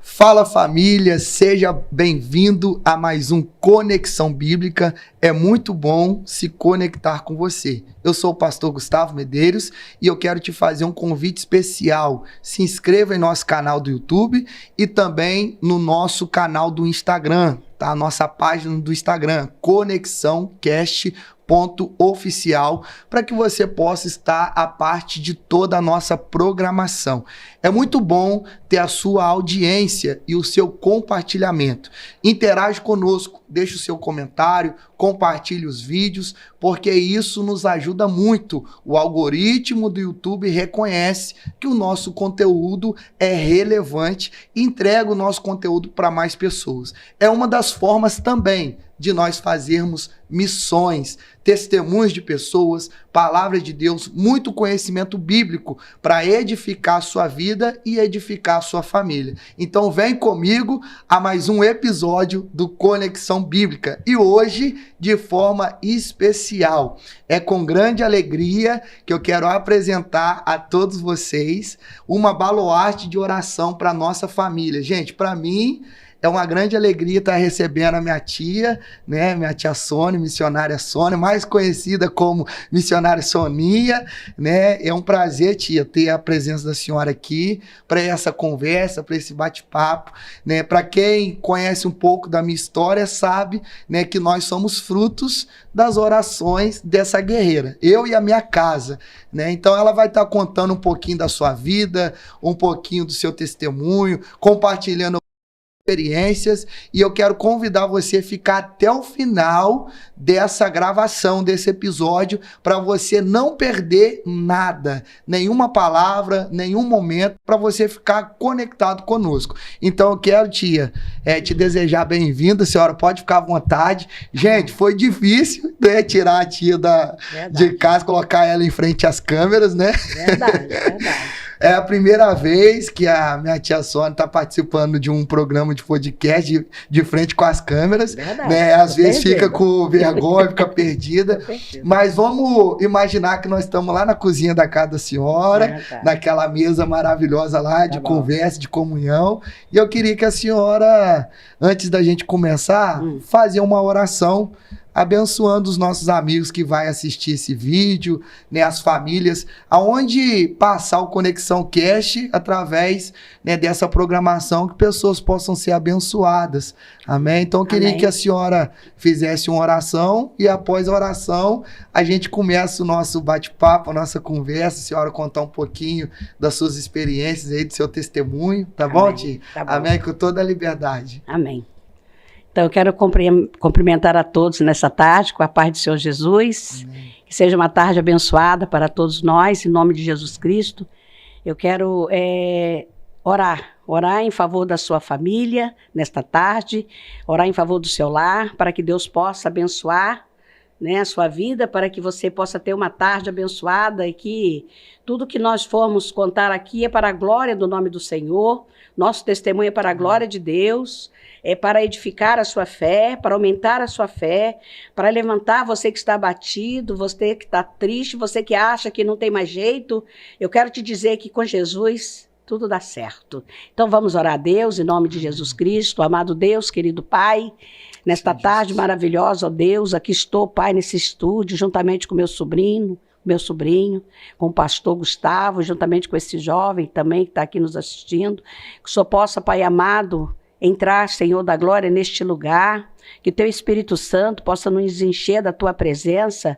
Fala família, seja bem-vindo a mais um Conexão Bíblica. É muito bom se conectar com você. Eu sou o pastor Gustavo Medeiros e eu quero te fazer um convite especial. Se inscreva em nosso canal do YouTube e também no nosso canal do Instagram, tá? Nossa página do Instagram, conexãocast.oficial, para que você possa estar a parte de toda a nossa programação. É muito bom ter a sua audiência e o seu compartilhamento. Interage conosco, deixe o seu comentário, compartilhe os vídeos, porque isso nos ajuda muito. O algoritmo do YouTube reconhece que o nosso conteúdo é relevante e entrega o nosso conteúdo para mais pessoas. É uma das formas também de nós fazermos missões, testemunhos de pessoas, palavra de Deus, muito conhecimento bíblico para edificar a sua vida e edificar a sua família. Então vem comigo a mais um episódio do Conexão Bíblica. E hoje, de forma especial, é com grande alegria que eu quero apresentar a todos vocês uma baluarte de oração para nossa família. Gente, para mim é uma grande alegria estar recebendo a minha tia, né? Minha tia Sônia, missionária Sônia, mais conhecida como missionária Soninha, né? É um prazer, tia, ter a presença da senhora aqui para essa conversa, para esse bate-papo, né? Para quem conhece um pouco da minha história, sabe, né, que nós somos frutos das orações dessa guerreira, eu e a minha casa, né? Então ela vai estar contando um pouquinho da sua vida, um pouquinho do seu testemunho, compartilhando experiências, e eu quero convidar você a ficar até o final dessa gravação, desse episódio, para você não perder nada, nenhuma palavra, nenhum momento, para você ficar conectado conosco. Então eu quero, tia, te desejar bem-vinda, a senhora pode ficar à vontade. Gente, foi difícil, né, tirar a tia de casa, colocar ela em frente às câmeras, né? Verdade, verdade. É a primeira vez que a minha tia Sônia está participando de um programa de podcast de frente com as câmeras. Verdade, né? Às vezes fica com vergonha, fica perdida. Mas vamos imaginar que nós estamos lá na cozinha da casa da senhora, naquela mesa maravilhosa lá de conversa, de comunhão. E eu queria que a senhora, antes da gente começar, fazer uma oração abençoando os nossos amigos que vai assistir esse vídeo, né, as famílias, aonde passar o Conexão Cast através, né, dessa programação, que pessoas possam ser abençoadas. Amém? Então eu queria que a senhora fizesse uma oração e após a oração a gente começa o nosso bate-papo, a nossa conversa, a senhora contar um pouquinho das suas experiências aí, do seu testemunho, tá bom, tia? Tá bom. Amém? Com toda a liberdade. Amém. Então, eu quero cumprimentar a todos nessa tarde, com a paz do Senhor Jesus. Amém. Que seja uma tarde abençoada para todos nós, em nome de Jesus Cristo. Eu quero orar em favor da sua família nesta tarde, orar em favor do seu lar, para que Deus possa abençoar, né, a sua vida, para que você possa ter uma tarde abençoada e que tudo que nós formos contar aqui é para a glória do nome do Senhor, nosso testemunho é para a glória de Deus, é para edificar a sua fé, para aumentar a sua fé, para levantar você que está abatido, você que está triste, você que acha que não tem mais jeito. Eu quero te dizer que com Jesus tudo dá certo. Então vamos orar a Deus em nome de Jesus Cristo, amado Deus, querido Pai. Nesta tarde maravilhosa, ó Deus, aqui estou, Pai, nesse estúdio, juntamente com meu sobrinho, com o pastor Gustavo, juntamente com esse jovem também que está aqui nos assistindo. Que o Senhor possa, Pai amado, entrar, Senhor da glória, neste lugar, que Teu Espírito Santo possa nos encher da Tua presença,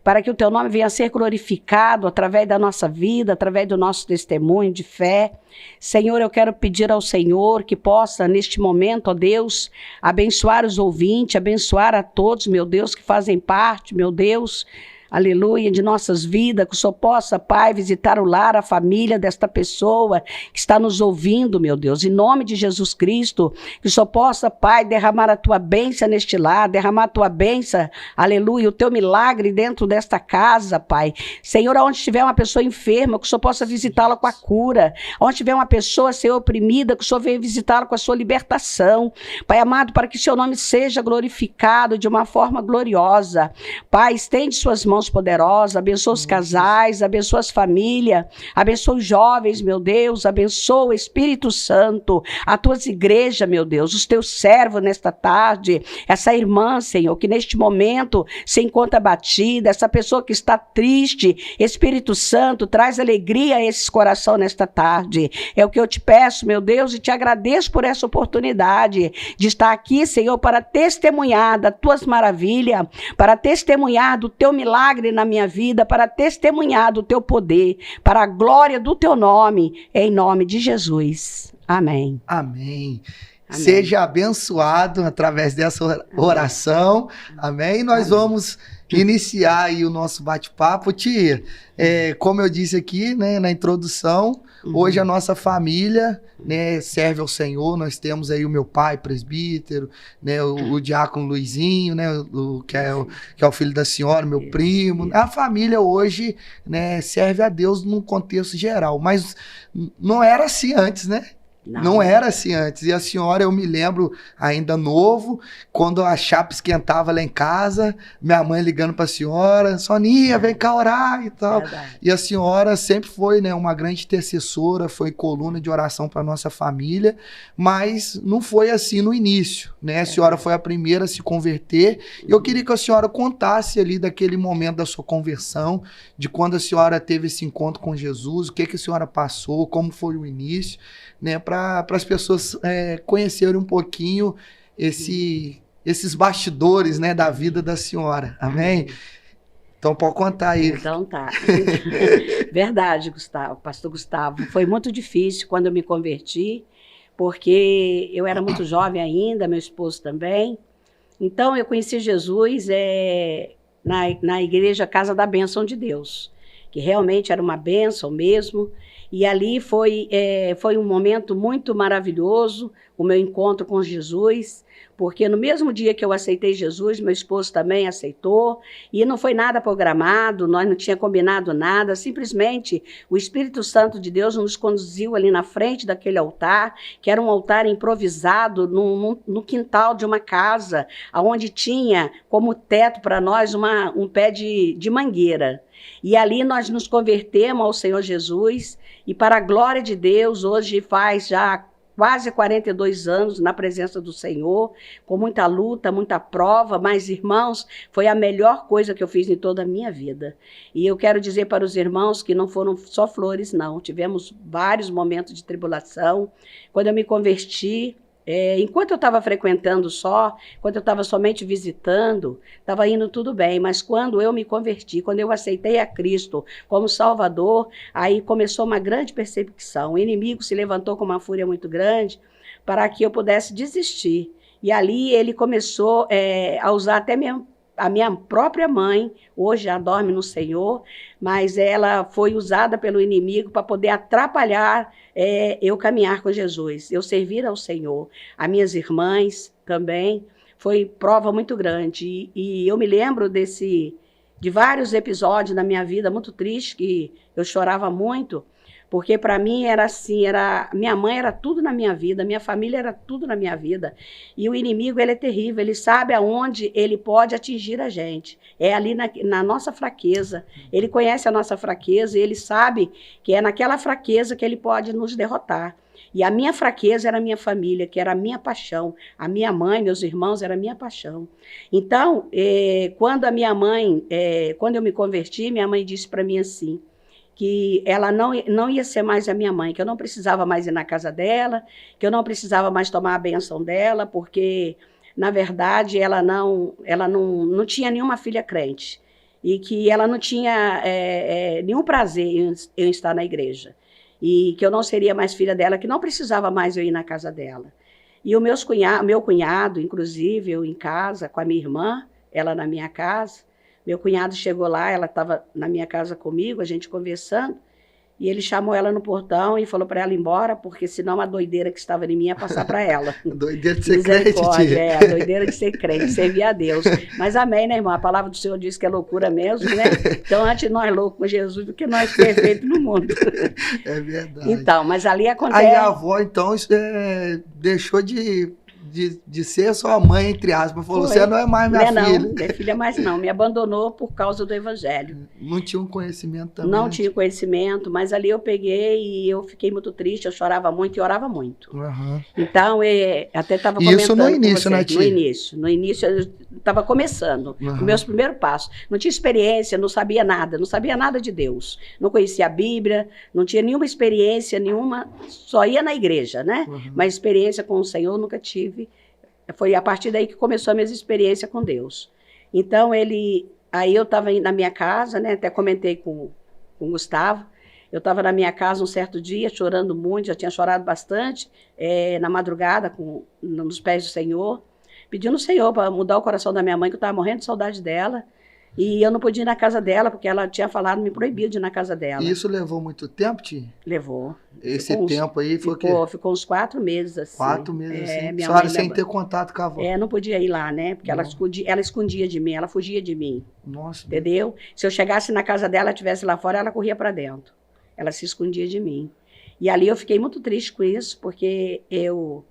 para que o Teu nome venha a ser glorificado através da nossa vida, através do nosso testemunho de fé. Senhor, eu quero pedir ao Senhor que possa, neste momento, ó Deus, abençoar os ouvintes, abençoar a todos, meu Deus, que fazem parte, meu Deus, aleluia, de nossas vidas, que o Senhor possa, Pai, visitar o lar, a família desta pessoa que está nos ouvindo, meu Deus, em nome de Jesus Cristo, que o Senhor possa, Pai, derramar a Tua bênção neste lar, derramar a Tua bênção, aleluia, o Teu milagre dentro desta casa, Pai. Senhor, onde estiver uma pessoa enferma, que o Senhor possa visitá-la com a cura, onde estiver uma pessoa ser oprimida, que o Senhor venha visitá-la com a sua libertação, Pai amado, para que o Seu nome seja glorificado de uma forma gloriosa. Pai, estende suas mãos mãos poderosas, abençoa os casais, abençoa as famílias, abençoa os jovens, meu Deus, abençoa o Espírito Santo, as tuas igrejas, meu Deus, os teus servos nesta tarde, essa irmã, Senhor, que neste momento se encontra abatida, essa pessoa que está triste, Espírito Santo, traz alegria a esses corações nesta tarde. É o que eu te peço, meu Deus, e te agradeço por essa oportunidade de estar aqui, Senhor, para testemunhar das tuas maravilhas, para testemunhar do teu milagre na minha vida, para testemunhar do teu poder, para a glória do teu nome, em nome de Jesus. Amém. Amém. Amém. Seja abençoado através dessa oração. Amém. E nós vamos iniciar aí o nosso bate-papo. Tia, como eu disse aqui, né, na introdução, hoje a nossa família, né, serve ao Senhor. Nós temos aí o meu pai, presbítero, né, o diácono Luizinho, né, que é o filho da senhora, meu primo. A família hoje, né, serve a Deus num contexto geral, mas não era assim antes, né? Não era assim antes. E a senhora, eu me lembro, ainda novo, quando a chapa esquentava lá em casa, minha mãe ligando para a senhora, Soninha, vem cá orar e tal. Verdade. E a senhora sempre foi, né, uma grande intercessora, foi coluna de oração para nossa família, mas não foi assim no início, né? A senhora foi a primeira a se converter. E eu queria que a senhora contasse ali daquele momento da sua conversão, de quando a senhora teve esse encontro com Jesus, o que a senhora passou, como foi o início, né, para as pessoas conhecerem um pouquinho esses bastidores, né, da vida da senhora. Amém? Então pode contar aí. Então tá. Verdade, Gustavo, pastor Gustavo. Foi muito difícil quando eu me converti, porque eu era muito jovem ainda, meu esposo também. Então eu conheci Jesus na igreja Casa da Bênção de Deus, que realmente era uma bênção mesmo. E ali foi um momento muito maravilhoso, o meu encontro com Jesus, porque no mesmo dia que eu aceitei Jesus, meu esposo também aceitou, e não foi nada programado, nós não tínhamos combinado nada, simplesmente o Espírito Santo de Deus nos conduziu ali na frente daquele altar, que era um altar improvisado no quintal de uma casa, onde tinha como teto para nós um pé de mangueira. E ali nós nos convertemos ao Senhor Jesus, e para a glória de Deus, hoje faz já quase 42 anos na presença do Senhor, com muita luta, muita prova, mas, irmãos, foi a melhor coisa que eu fiz em toda a minha vida. E eu quero dizer para os irmãos que não foram só flores, não. Tivemos vários momentos de tribulação. Quando eu me converti, enquanto eu estava frequentando quando eu estava somente visitando, estava indo tudo bem, mas quando eu me converti, quando eu aceitei a Cristo como Salvador, aí começou uma grande perseguição. O inimigo se levantou com uma fúria muito grande para que eu pudesse desistir. E ali ele começou a usar até a minha própria mãe, hoje já dorme no Senhor, mas ela foi usada pelo inimigo para poder atrapalhar eu caminhar com Jesus, eu servir ao Senhor. As minhas irmãs também, foi prova muito grande. E eu me lembro de vários episódios na minha vida muito tristes, que eu chorava muito, porque para mim era assim, minha mãe era tudo na minha vida, minha família era tudo na minha vida. E o inimigo, ele é terrível, ele sabe aonde ele pode atingir a gente. É ali na nossa fraqueza. Ele conhece a nossa fraqueza e ele sabe que é naquela fraqueza que ele pode nos derrotar. E a minha fraqueza era a minha família, que era a minha paixão. A minha mãe, meus irmãos, era a minha paixão. Então, quando eu me converti, minha mãe disse para mim assim, que ela não ia ser mais a minha mãe, que eu não precisava mais ir na casa dela, que eu não precisava mais tomar a bênção dela, porque, na verdade, ela não tinha nenhuma filha crente, e que ela não tinha nenhum prazer em estar na igreja, e que eu não seria mais filha dela, que não precisava mais eu ir na casa dela. E o meu cunhado, inclusive, eu em casa, com a minha irmã, ela na minha casa, meu cunhado chegou lá, ela estava na minha casa comigo, a gente conversando, e ele chamou ela no portão e falou para ela ir embora, porque senão a doideira que estava em mim ia passar para ela. Doideira de ser crente, tia. A doideira de ser crente, servir a Deus. Mas amém, né, irmão? A palavra do Senhor diz que é loucura mesmo, né? Então, antes nós loucos com Jesus do que nós perfeitos no mundo. É verdade. Então, mas ali acontece... Aí a avó, então, deixou de de ser sua mãe, entre aspas. Falou, você não é mais minha filha. Não, minha filha mais não. Me abandonou por causa do evangelho. Não tinha um conhecimento também? Não tinha conhecimento, mas ali eu peguei e eu fiquei muito triste, eu chorava muito e orava muito. Uhum. Então, até estava comentando isso no início, né, tia? No início eu estava começando, os meus primeiros passos. Não tinha experiência, não sabia nada de Deus. Não conhecia a Bíblia, não tinha nenhuma experiência, só ia na igreja, né? Uhum. Mas experiência com o Senhor eu nunca tive. Foi a partir daí que começou a minha experiência com Deus. Então, aí eu estava na minha casa, né? Até comentei com o Gustavo. Eu estava na minha casa um certo dia, chorando muito, já tinha chorado bastante, na madrugada, nos pés do Senhor, pedindo ao Senhor para mudar o coração da minha mãe, que eu estava morrendo de saudade dela. E eu não podia ir na casa dela, porque ela tinha falado, me proibido de ir na casa dela. E isso levou muito tempo, tia? Levou. Esse tempo aí foi o quê? Ficou uns 4 meses, assim. 4 meses, assim? Minha senhora mãe sem ter contato com a avó? Não podia ir lá, né? Porque ela escondia de mim, ela fugia de mim. Nossa. Entendeu? Deus. Se eu chegasse na casa dela, estivesse lá fora, ela corria para dentro. Ela se escondia de mim. E ali eu fiquei muito triste com isso, porque eu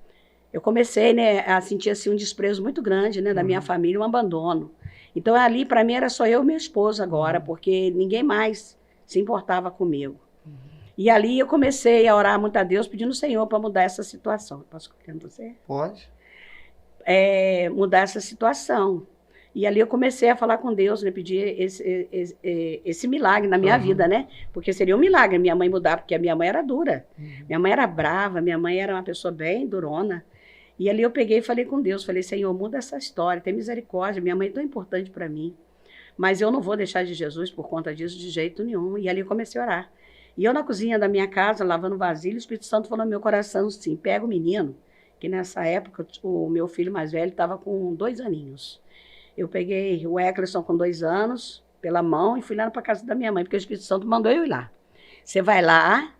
comecei, né, a sentir assim, um desprezo muito grande, né, da minha família, um abandono. Então, ali, para mim, era só eu e meu esposo agora, porque ninguém mais se importava comigo. E ali eu comecei a orar muito a Deus, pedindo ao Senhor para mudar essa situação. Posso contar com você? Pode. Mudar essa situação. E ali eu comecei a falar com Deus, né, pedir esse milagre na minha vida, né? Porque seria um milagre minha mãe mudar, porque a minha mãe era dura. Minha mãe era brava, minha mãe era uma pessoa bem durona. E ali eu peguei e falei com Deus, falei, Senhor, muda essa história, tem misericórdia, minha mãe é tão importante para mim, mas eu não vou deixar de Jesus por conta disso de jeito nenhum. E ali eu comecei a orar. E eu na cozinha da minha casa, lavando vasilha, o Espírito Santo falou no meu coração assim, pega o menino, que nessa época o meu filho mais velho estava com 2 aninhos. Eu peguei o Eccleston com 2 anos, pela mão, e fui lá para casa da minha mãe, porque o Espírito Santo mandou eu ir lá. Você vai lá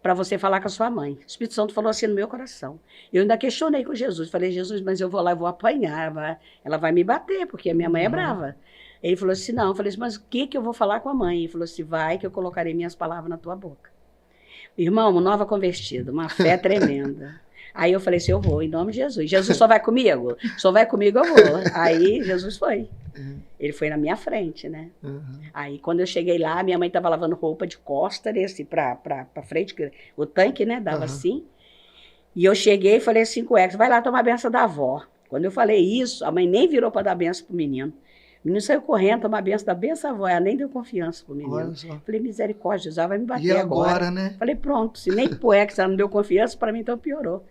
para você falar com a sua mãe. O Espírito Santo falou assim no meu coração. Eu ainda questionei com Jesus. Falei, Jesus, mas eu vou lá e vou apanhar. Ela vai me bater, porque a minha mãe é brava. Ele falou assim, não. Eu falei assim, mas o que eu vou falar com a mãe? Ele falou assim, vai que eu colocarei minhas palavras na tua boca. Irmão, uma nova convertida, uma fé tremenda. Aí eu falei assim, eu vou, em nome de Jesus. Jesus só vai comigo? Só vai comigo, eu vou. Aí Jesus foi. Ele foi na minha frente, né? Aí quando eu cheguei lá, minha mãe estava lavando roupa de costa, assim, pra frente, o tanque, né, dava assim. E eu cheguei e falei assim com o Ex, vai lá tomar a benção da avó. Quando eu falei isso, a mãe nem virou para dar a benção pro menino. O menino saiu correndo, tomar a benção da benção da avó, ela nem deu confiança pro menino. Olha só. Falei, misericórdia, Jesus, ela vai me bater agora, né? Falei, pronto, se nem pro Ex ela não deu confiança, para mim então piorou.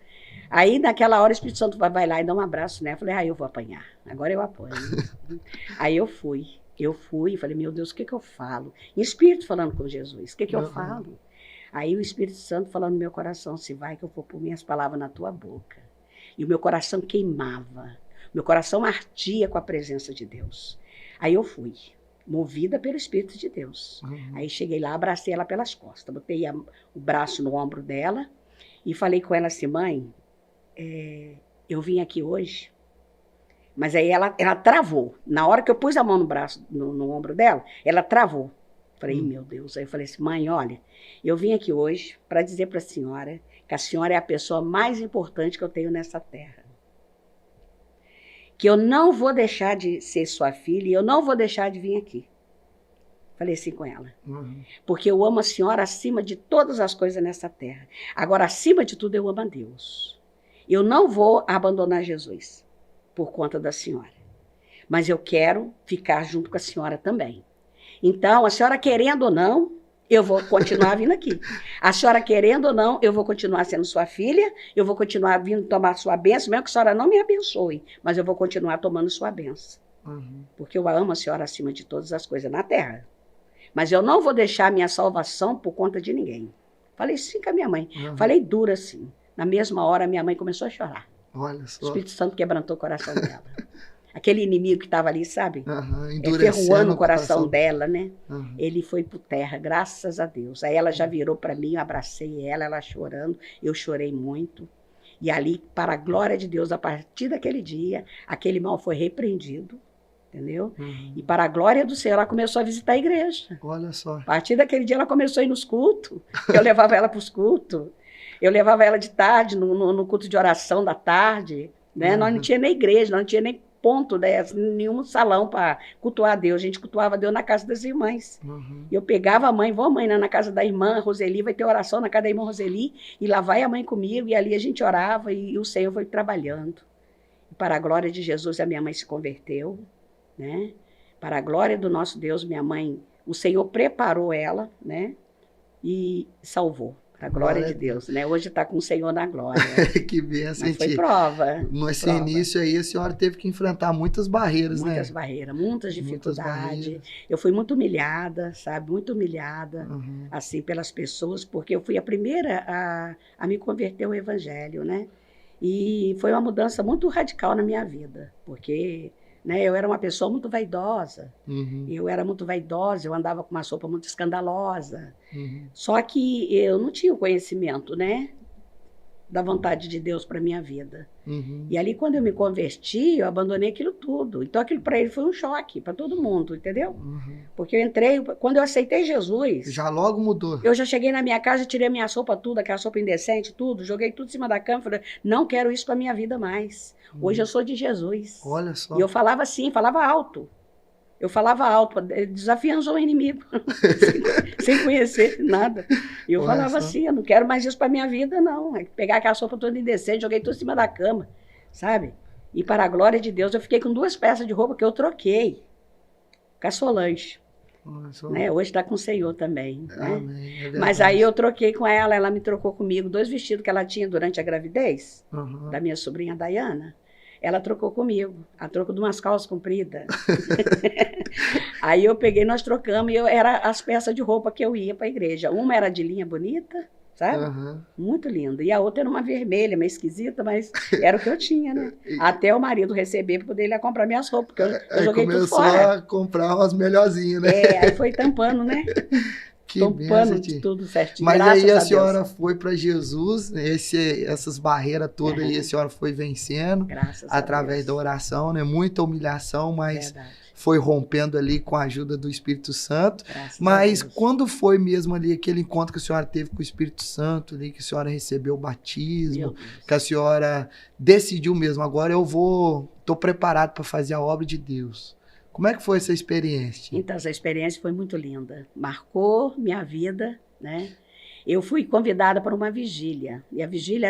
Aí, naquela hora, o Espírito Santo vai lá e dá um abraço, né? Eu falei, eu vou apanhar. Agora eu apanho. Aí eu fui e falei, meu Deus, o que eu falo? Em espírito falando com Jesus, o que eu falo? Aí o Espírito Santo falando no meu coração, se vai que eu vou pôr minhas palavras na tua boca. E o meu coração queimava, meu coração ardia com a presença de Deus. Aí eu fui, movida pelo Espírito de Deus. Aí cheguei lá, abracei ela pelas costas, botei o braço no ombro dela e falei com ela assim, mãe, eu vim aqui hoje, mas aí ela travou. Na hora que eu pus a mão no braço, no ombro dela, ela travou. Falei, meu Deus. Aí eu falei assim, mãe, olha, eu vim aqui hoje para dizer para a senhora que a senhora é a pessoa mais importante que eu tenho nessa terra. Que eu não vou deixar de ser sua filha e eu não vou deixar de vir aqui. Falei assim com ela. Porque eu amo a senhora acima de todas as coisas nessa terra. Agora, acima de tudo, eu amo a Deus. Eu não vou abandonar Jesus por conta da senhora. Mas eu quero ficar junto com a senhora também. Então, a senhora querendo ou não, eu vou continuar vindo aqui. A senhora querendo ou não, eu vou continuar sendo sua filha, eu vou continuar vindo tomar sua bênção, mesmo que a senhora não me abençoe, mas eu vou continuar tomando sua bênção. Porque eu amo a senhora acima de todas as coisas na terra. Mas eu não vou deixar a minha salvação por conta de ninguém. Falei sim com a minha mãe. Falei dura assim. Na mesma hora, minha mãe começou a chorar. Olha só. O Espírito Santo quebrantou o coração dela. Aquele inimigo que estava ali, sabe? Endurecendo o coração dela, né? Ele foi por terra, graças a Deus. Aí ela já virou para mim, eu abracei ela chorando. Eu chorei muito. E ali, para a glória de Deus, a partir daquele dia, aquele mal foi repreendido. Entendeu? E para a glória do Senhor, ela começou a visitar a igreja. Olha só. A partir daquele dia, ela começou a ir nos cultos. Eu levava ela para os cultos. Eu levava ela de tarde, no culto de oração da tarde. né? Nós não tinha nem igreja, nós não tinha nem ponto, né? Nenhum salão para cultuar a Deus. A gente cultuava a Deus na casa das irmãs. Eu pegava a mãe, vou mãe, na casa da irmã Roseli, vai ter oração na casa da irmã Roseli, e lá vai a mãe comigo, e ali a gente orava, e o Senhor foi trabalhando. E para a glória de Jesus, a minha mãe se converteu, né? Para a glória do nosso Deus, minha mãe, o Senhor preparou ela, né? E salvou. Para a glória de Deus, né? Hoje está com o Senhor na glória. Que bênção, mas foi prova. Nesse início aí, a senhora teve que enfrentar muitas barreiras, né? Muitas barreiras, muitas dificuldades. Eu fui muito humilhada, sabe? Muito humilhada, assim, pelas pessoas, porque eu fui a primeira a me converter ao Evangelho, né? E foi uma mudança muito radical na minha vida, porque... né, eu era uma pessoa muito vaidosa, eu andava com uma roupa muito escandalosa, só que eu não tinha o conhecimento, né, da vontade de Deus para a minha vida. E ali, quando eu me converti, eu abandonei aquilo tudo. Então, aquilo para ele foi um choque, para todo mundo, entendeu? Porque eu entrei, quando eu aceitei Jesus... já logo mudou. Eu já cheguei na minha casa, tirei minha sopa, tudo, aquela sopa indecente, tudo, joguei tudo em cima da cama, falei, não quero isso para minha vida mais. Hoje eu sou de Jesus. Olha só. E eu falava assim, falava alto. Eu falava alto, desafiando o inimigo, sem conhecer nada. E eu falava assim, eu não quero mais isso para minha vida, não. É pegar aquela sopa toda indecente, joguei tudo em cima da cama, sabe? E para a glória de Deus, eu fiquei com 2 peças de roupa que eu troquei. Com a Solange. Né? Hoje está com o Senhor também. Né? Mas aí eu troquei com ela me trocou comigo 2 vestidos que ela tinha durante a gravidez, da minha sobrinha Dayana. Ela trocou comigo, a troco de umas calças compridas. Aí eu peguei, nós trocamos, e era as peças de roupa que eu ia para a igreja. Uma era de linha bonita, sabe? Muito linda. E a outra era uma vermelha, meio esquisita, mas era o que eu tinha, né? Até o marido receber para poder ir lá comprar minhas roupas, porque eu joguei tudo fora. Começou a comprar umas melhorzinhas, né? Aí foi tampando, né? Tampando de tudo certinho. Mas aí a senhora foi para Jesus, essas barreiras todas aí a senhora foi vencendo, através da oração, né? Muita humilhação, mas foi rompendo ali com a ajuda do Espírito Santo. Mas quando foi mesmo ali aquele encontro que a senhora teve com o Espírito Santo, ali, que a senhora recebeu o batismo, que a senhora decidiu mesmo, agora tô preparado para fazer a obra de Deus. Como é que foi essa experiência? Então, essa experiência foi muito linda. Marcou minha vida, né? Eu fui convidada para uma vigília. E a vigília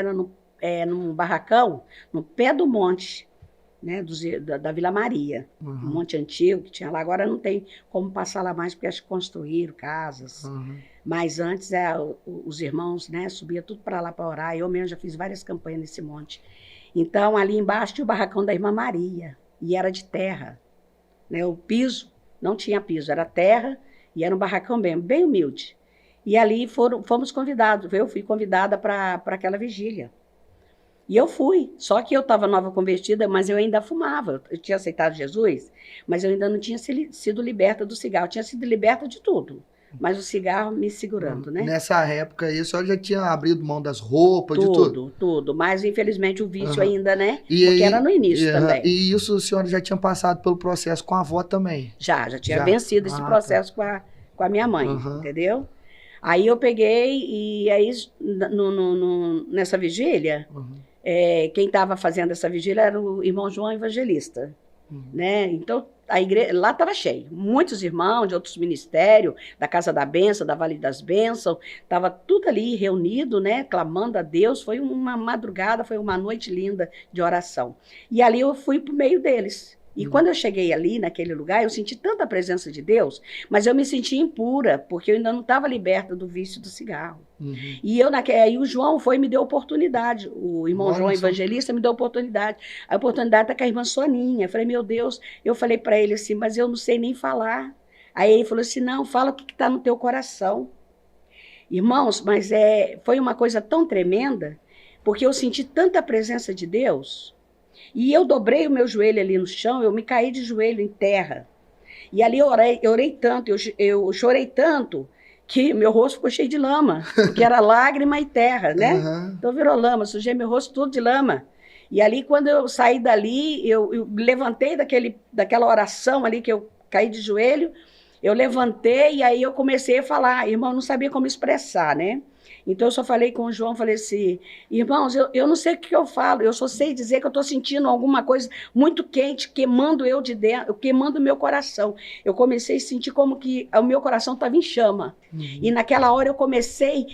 era num barracão, no pé do monte, né? Da Vila Maria. Um monte antigo que tinha lá. Agora não tem como passar lá mais, porque acho que construíram casas. Mas antes, os irmãos, né, subiam tudo para lá para orar. Eu mesmo já fiz várias campanhas nesse monte. Então, ali embaixo tinha o barracão da Irmã Maria. E era de terra. Né, o piso, não tinha piso, era terra e era um barracão bem humilde. E ali fomos convidados, eu fui convidada para aquela vigília. E eu fui, só que eu estava nova convertida, mas eu ainda fumava. Eu tinha aceitado Jesus, mas eu ainda não tinha sido liberta do cigarro. Eu tinha sido liberta de tudo, mas o cigarro me segurando, né? Nessa época aí, a senhora já tinha abrido mão das roupas, de tudo? Tudo, mas infelizmente o vício ainda, né? Porque era no início também. E isso a senhora já tinha passado pelo processo com a avó também? Já tinha vencido esse processo com a minha mãe, entendeu? Aí eu peguei e aí nessa vigília, quem estava fazendo essa vigília era o irmão João Evangelista, né? Então, a igreja, lá estava cheio, muitos irmãos de outros ministérios, da Casa da Bênção, da Vale das Bênçãos, estava tudo ali reunido, né, clamando a Deus. Foi uma madrugada, foi uma noite linda de oração. E ali eu fui para o meio deles. E quando eu cheguei ali, naquele lugar, eu senti tanta presença de Deus, mas eu me senti impura, porque eu ainda não estava liberta do vício do cigarro. E aí o João foi e me deu oportunidade, o irmão João Evangelista me deu oportunidade. A oportunidade está com a irmã Soninha. Eu falei, meu Deus, eu falei para ele assim, mas eu não sei nem falar. Aí ele falou assim, não, fala o que está no teu coração. Irmãos, mas foi uma coisa tão tremenda, porque eu senti tanta presença de Deus. E eu dobrei o meu joelho ali no chão, eu me caí de joelho em terra. E ali eu orei tanto, eu chorei tanto, que meu rosto ficou cheio de lama, porque era lágrima e terra, né? Então virou lama, sujei meu rosto todo de lama. E ali, quando eu saí dali, eu levantei daquela oração ali, que eu caí de joelho, eu levantei e aí eu comecei a falar. Irmão, não sabia como expressar, né? Então, eu só falei com o João, falei assim, irmãos, eu não sei o que eu falo, eu só sei dizer que eu estou sentindo alguma coisa muito quente, queimando eu de dentro, queimando o meu coração. Eu comecei a sentir como que o meu coração estava em chama. E naquela hora eu comecei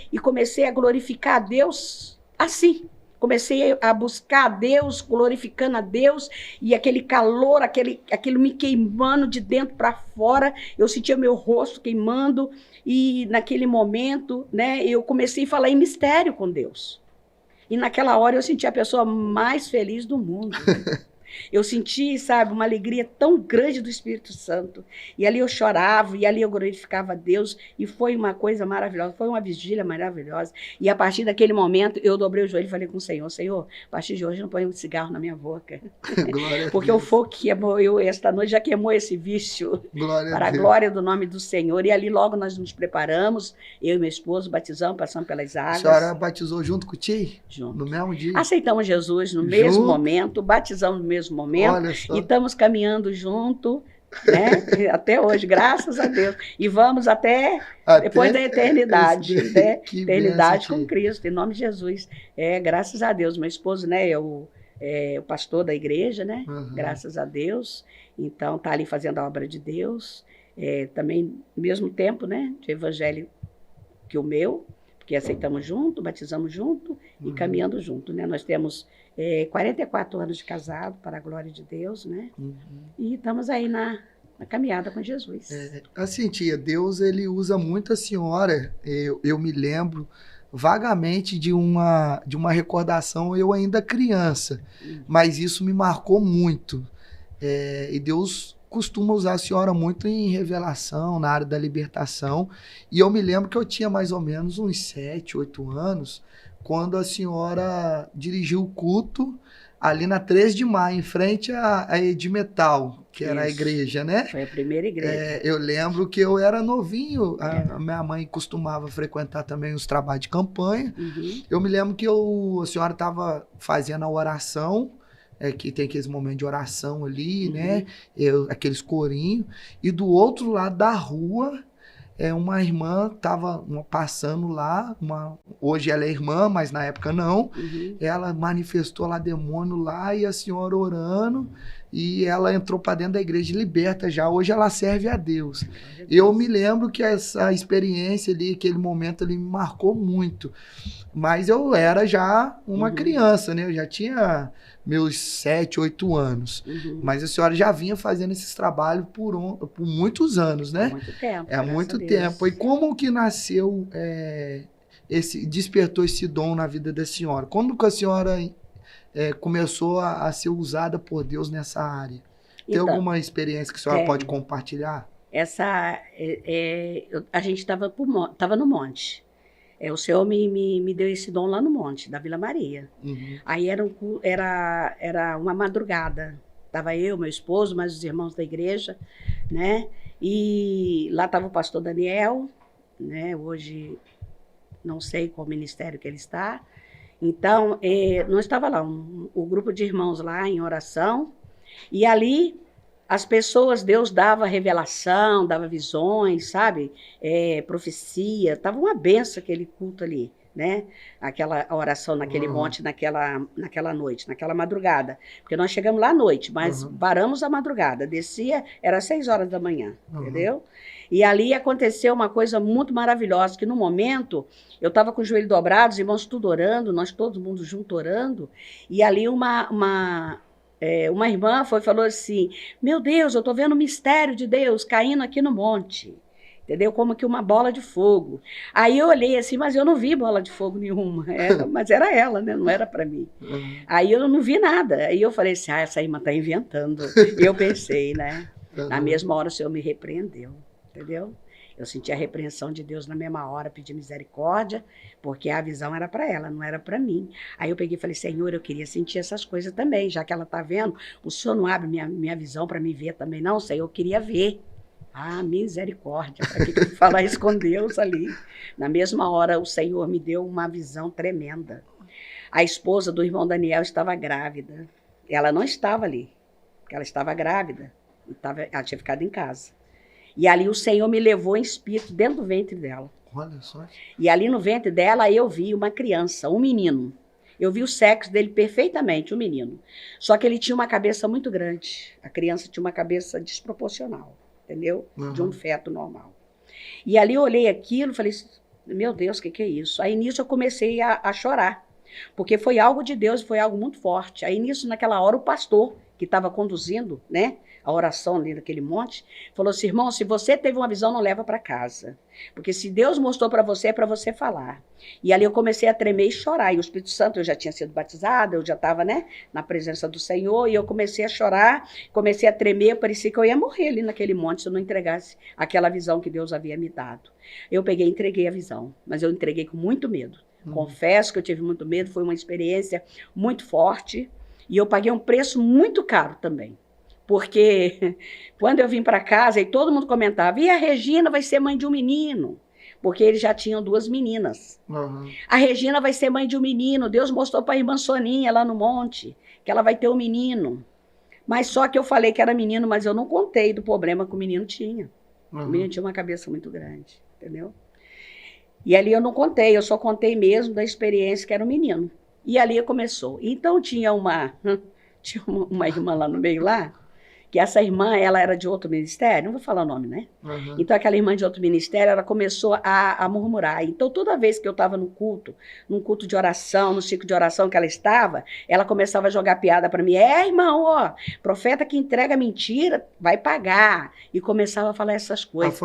a glorificar a Deus assim. Comecei a buscar a Deus, glorificando a Deus, e aquele calor, aquilo me queimando de dentro para fora. Eu sentia meu rosto queimando, e naquele momento, né, eu comecei a falar em mistério com Deus. E naquela hora eu senti a pessoa mais feliz do mundo. Eu senti, sabe, uma alegria tão grande do Espírito Santo. E ali eu chorava, e ali eu glorificava a Deus, e foi uma coisa maravilhosa, foi uma vigília maravilhosa. E a partir daquele momento, eu dobrei o joelho e falei com o Senhor, Senhor, a partir de hoje não põe um cigarro na minha boca. Porque o fogo queimou, esta noite já queimou esse vício. Para a glória do nome do Senhor. E ali logo nós nos preparamos, eu e meu esposo batizamos, passamos pelas águas. A senhora batizou junto com o tio? Junto. No mesmo dia? Aceitamos Jesus no mesmo momento, batizamos no mesmo momento, e estamos caminhando junto, né? Até hoje, graças a Deus. E vamos até depois da eternidade, né? Eternidade com Cristo, em nome de Jesus. Graças a Deus. Meu esposo, né, é o pastor da igreja, né? Graças a Deus. Então, está ali fazendo a obra de Deus. Também, mesmo tempo, né, de evangelho que o meu, porque aceitamos junto, batizamos junto e caminhando junto, né? Nós temos 44 anos de casado, para a glória de Deus, né? E estamos aí na caminhada com Jesus. Assim, tia, Deus, ele usa muito a senhora. Eu me lembro vagamente de uma recordação, eu ainda criança, mas isso me marcou muito. E Deus costuma usar a senhora muito em revelação, na área da libertação. E eu me lembro que eu tinha mais ou menos uns 7, 8 anos, quando a senhora dirigiu o culto ali na 3 de maio, em frente à Edmetal, que era a igreja, né? Foi a primeira igreja. Eu lembro que eu era novinho, a minha mãe costumava frequentar também os trabalhos de campanha. Eu me lembro que a senhora estava fazendo a oração, que tem aqueles momentos de oração ali, né? Aqueles corinhos. E do outro lado da rua, uma irmã estava passando lá. Hoje ela é irmã, mas na época não. Ela manifestou lá demônio lá, e a senhora orando. E ela entrou para dentro da igreja liberta já. Hoje ela serve a Deus. Eu me lembro que essa experiência ali, aquele momento ali, me marcou muito. Mas eu era já uma criança, né? Eu já tinha meus 7, 8 anos. Mas a senhora já vinha fazendo esses trabalhos por muitos anos, né? Muito tempo. Há muito tempo. E como que nasceu, despertou esse dom na vida da senhora? Como que a senhora começou a ser usada por Deus nessa área? Tem alguma experiência que a senhora pode compartilhar? A gente estava no monte. O Senhor me deu esse dom lá no monte, da Vila Maria. Aí era uma madrugada. Estava eu, meu esposo, mais os irmãos da igreja, né? E lá estava o pastor Daniel, né? Hoje não sei qual ministério que ele está. Então, nós estava lá, o grupo de irmãos lá em oração, e ali as pessoas, Deus dava revelação, dava visões, sabe? Profecia, estava uma benção aquele culto ali, né? Aquela oração naquele monte, naquela noite, naquela madrugada. Porque nós chegamos lá à noite, mas paramos a madrugada, descia, era 6 horas da manhã, entendeu? E ali aconteceu uma coisa muito maravilhosa, que no momento eu estava com o joelho dobrado, os irmãos tudo orando, nós todo mundo junto orando, e ali uma irmã falou assim, meu Deus, eu estou vendo o mistério de Deus caindo aqui no monte, entendeu? Como que uma bola de fogo. Aí eu olhei assim, mas eu não vi bola de fogo nenhuma, mas era ela, né? Não era para mim. Aí eu não vi nada, aí eu falei assim, essa irmã está inventando. E eu pensei, né? Na mesma hora o Senhor me repreendeu, entendeu? Eu senti a repreensão de Deus na mesma hora, pedi misericórdia, porque a visão era para ela, não era para mim. Aí eu peguei e falei, Senhor, eu queria sentir essas coisas também, já que ela está vendo, o Senhor não abre minha visão para me ver também, não, Senhor, eu queria ver. Ah, misericórdia, para que eu vou falar isso com Deus ali? Na mesma hora, o Senhor me deu uma visão tremenda. A esposa do irmão Daniel estava grávida. Ela não estava ali, porque ela estava grávida, ela tinha ficado em casa. E ali o Senhor me levou em espírito dentro do ventre dela. Olha só. E ali no ventre dela eu vi uma criança, um menino. Eu vi o sexo dele perfeitamente, o menino. Só que ele tinha uma cabeça muito grande. A criança tinha uma cabeça desproporcional, entendeu? De um feto normal. E ali eu olhei aquilo e falei, meu Deus, o que é isso? Aí nisso eu comecei a chorar, porque foi algo de Deus, foi algo muito forte. Aí nisso, naquela hora, o pastor que estava conduzindo, né, a oração ali naquele monte, falou assim, irmão, se você teve uma visão, não leva para casa. Porque se Deus mostrou para você, é para você falar. E ali eu comecei a tremer e chorar. E o Espírito Santo, eu já tinha sido batizada, eu já estava, né, na presença do Senhor, e eu comecei a chorar, comecei a tremer, parecia que eu ia morrer ali naquele monte se eu não entregasse aquela visão que Deus havia me dado. Eu peguei e entreguei a visão, mas eu entreguei com muito medo. Confesso que eu tive muito medo, foi uma experiência muito forte, e eu paguei um preço muito caro também. Porque quando eu vim para casa, e todo mundo comentava, e a Regina vai ser mãe de um menino? Porque eles já tinham 2 meninas. A Regina vai ser mãe de um menino. Deus mostrou para a irmã Soninha lá no monte, que ela vai ter um menino. Mas só que eu falei que era menino, mas eu não contei do problema que o menino tinha. O menino tinha uma cabeça muito grande, entendeu? E ali eu não contei, eu só contei mesmo da experiência que era um menino. E ali começou. Então tinha uma irmã lá no meio lá, que essa irmã, ela era de outro ministério, não vou falar o nome, né? Então aquela irmã de outro ministério, ela começou a murmurar. Então toda vez que eu estava num culto de oração, no ciclo de oração que ela estava, ela começava a jogar piada para mim. Irmão, ó, profeta que entrega mentira, vai pagar. E começava a falar essas coisas.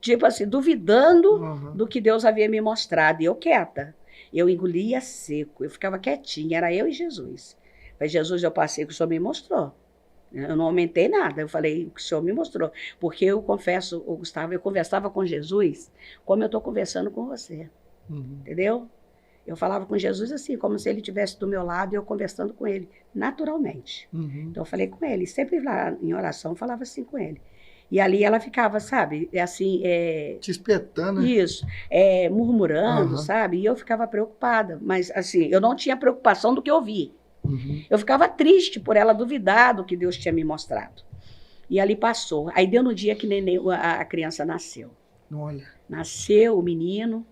Tipo assim, duvidando do que Deus havia me mostrado. E eu quieta. Eu engolia seco, eu ficava quietinha, era eu e Jesus. Mas Jesus, eu passei o que o Senhor me mostrou. Eu não aumentei nada, eu falei o que o Senhor me mostrou. Porque eu confesso, Gustavo, eu conversava com Jesus como eu estou conversando com você. Entendeu? Eu falava com Jesus assim, como se ele estivesse do meu lado e eu conversando com ele, naturalmente. Então eu falei com ele, sempre lá em oração eu falava assim com ele. E ali ela ficava, sabe, assim... te espetando, né? Isso, murmurando, sabe? E eu ficava preocupada. Mas, assim, eu não tinha preocupação do que eu vi. Eu ficava triste por ela duvidar do que Deus tinha me mostrado. E ali passou. Aí deu no dia que a criança nasceu. Olha. Nasceu o menino.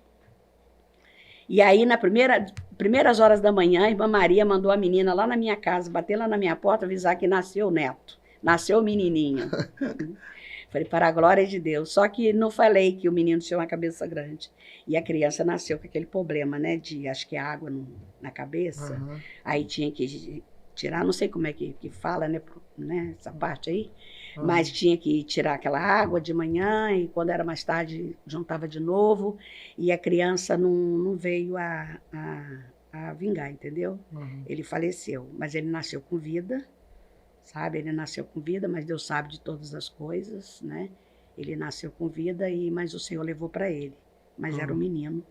E aí, nas primeiras horas da manhã, a irmã Maria mandou a menina lá na minha casa, bater lá na minha porta, avisar que nasceu o neto. Nasceu o menininho. Falei, para a glória de Deus. Só que não falei que o menino tinha uma cabeça grande. E a criança nasceu com aquele problema, né? De, acho que água na cabeça. Aí tinha que tirar, não sei como é que fala, né? Essa parte aí. Mas tinha que tirar aquela água de manhã e quando era mais tarde, juntava de novo. E a criança não veio a vingar, entendeu? Ele faleceu, mas ele nasceu com vida. Sabe, ele nasceu com vida, mas Deus sabe de todas as coisas, né? Ele nasceu com vida, mas o Senhor levou para ele. Mas era um menino,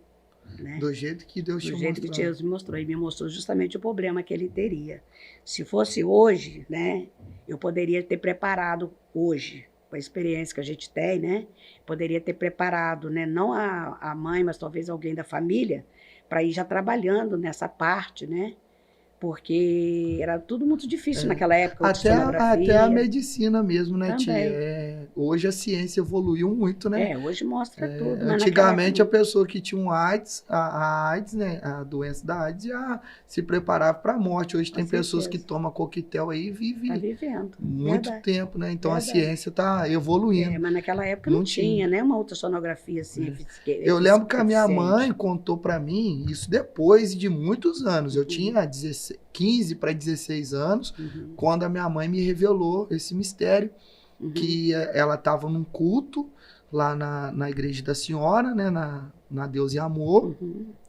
né? Do jeito que Deus te mostrou. Do jeito que Deus me mostrou. E me mostrou justamente o problema que ele teria. Se fosse hoje, né? Eu poderia ter preparado hoje, com a experiência que a gente tem, né? Poderia ter preparado, né? Não a mãe, mas talvez alguém da família, para ir já trabalhando nessa parte, né? Porque era tudo muito difícil naquela época. Até a medicina mesmo, né, tia? Hoje a ciência evoluiu muito, né? Hoje mostra tudo. Antigamente a pessoa que tinha um AIDS, a AIDS, né, a doença da AIDS, já se preparava para a morte. Hoje tem pessoas que tomam coquetel aí e vivem muito tempo, né? Então a ciência está evoluindo. Mas naquela época não tinha, né? Uma ultrassonografia assim. Eu lembro que a minha mãe contou para mim, isso depois de muitos anos. Eu tinha 15 para 16 anos, quando a minha mãe me revelou esse mistério, que ela estava num culto lá na Igreja da Senhora, né, na Deus e Amor,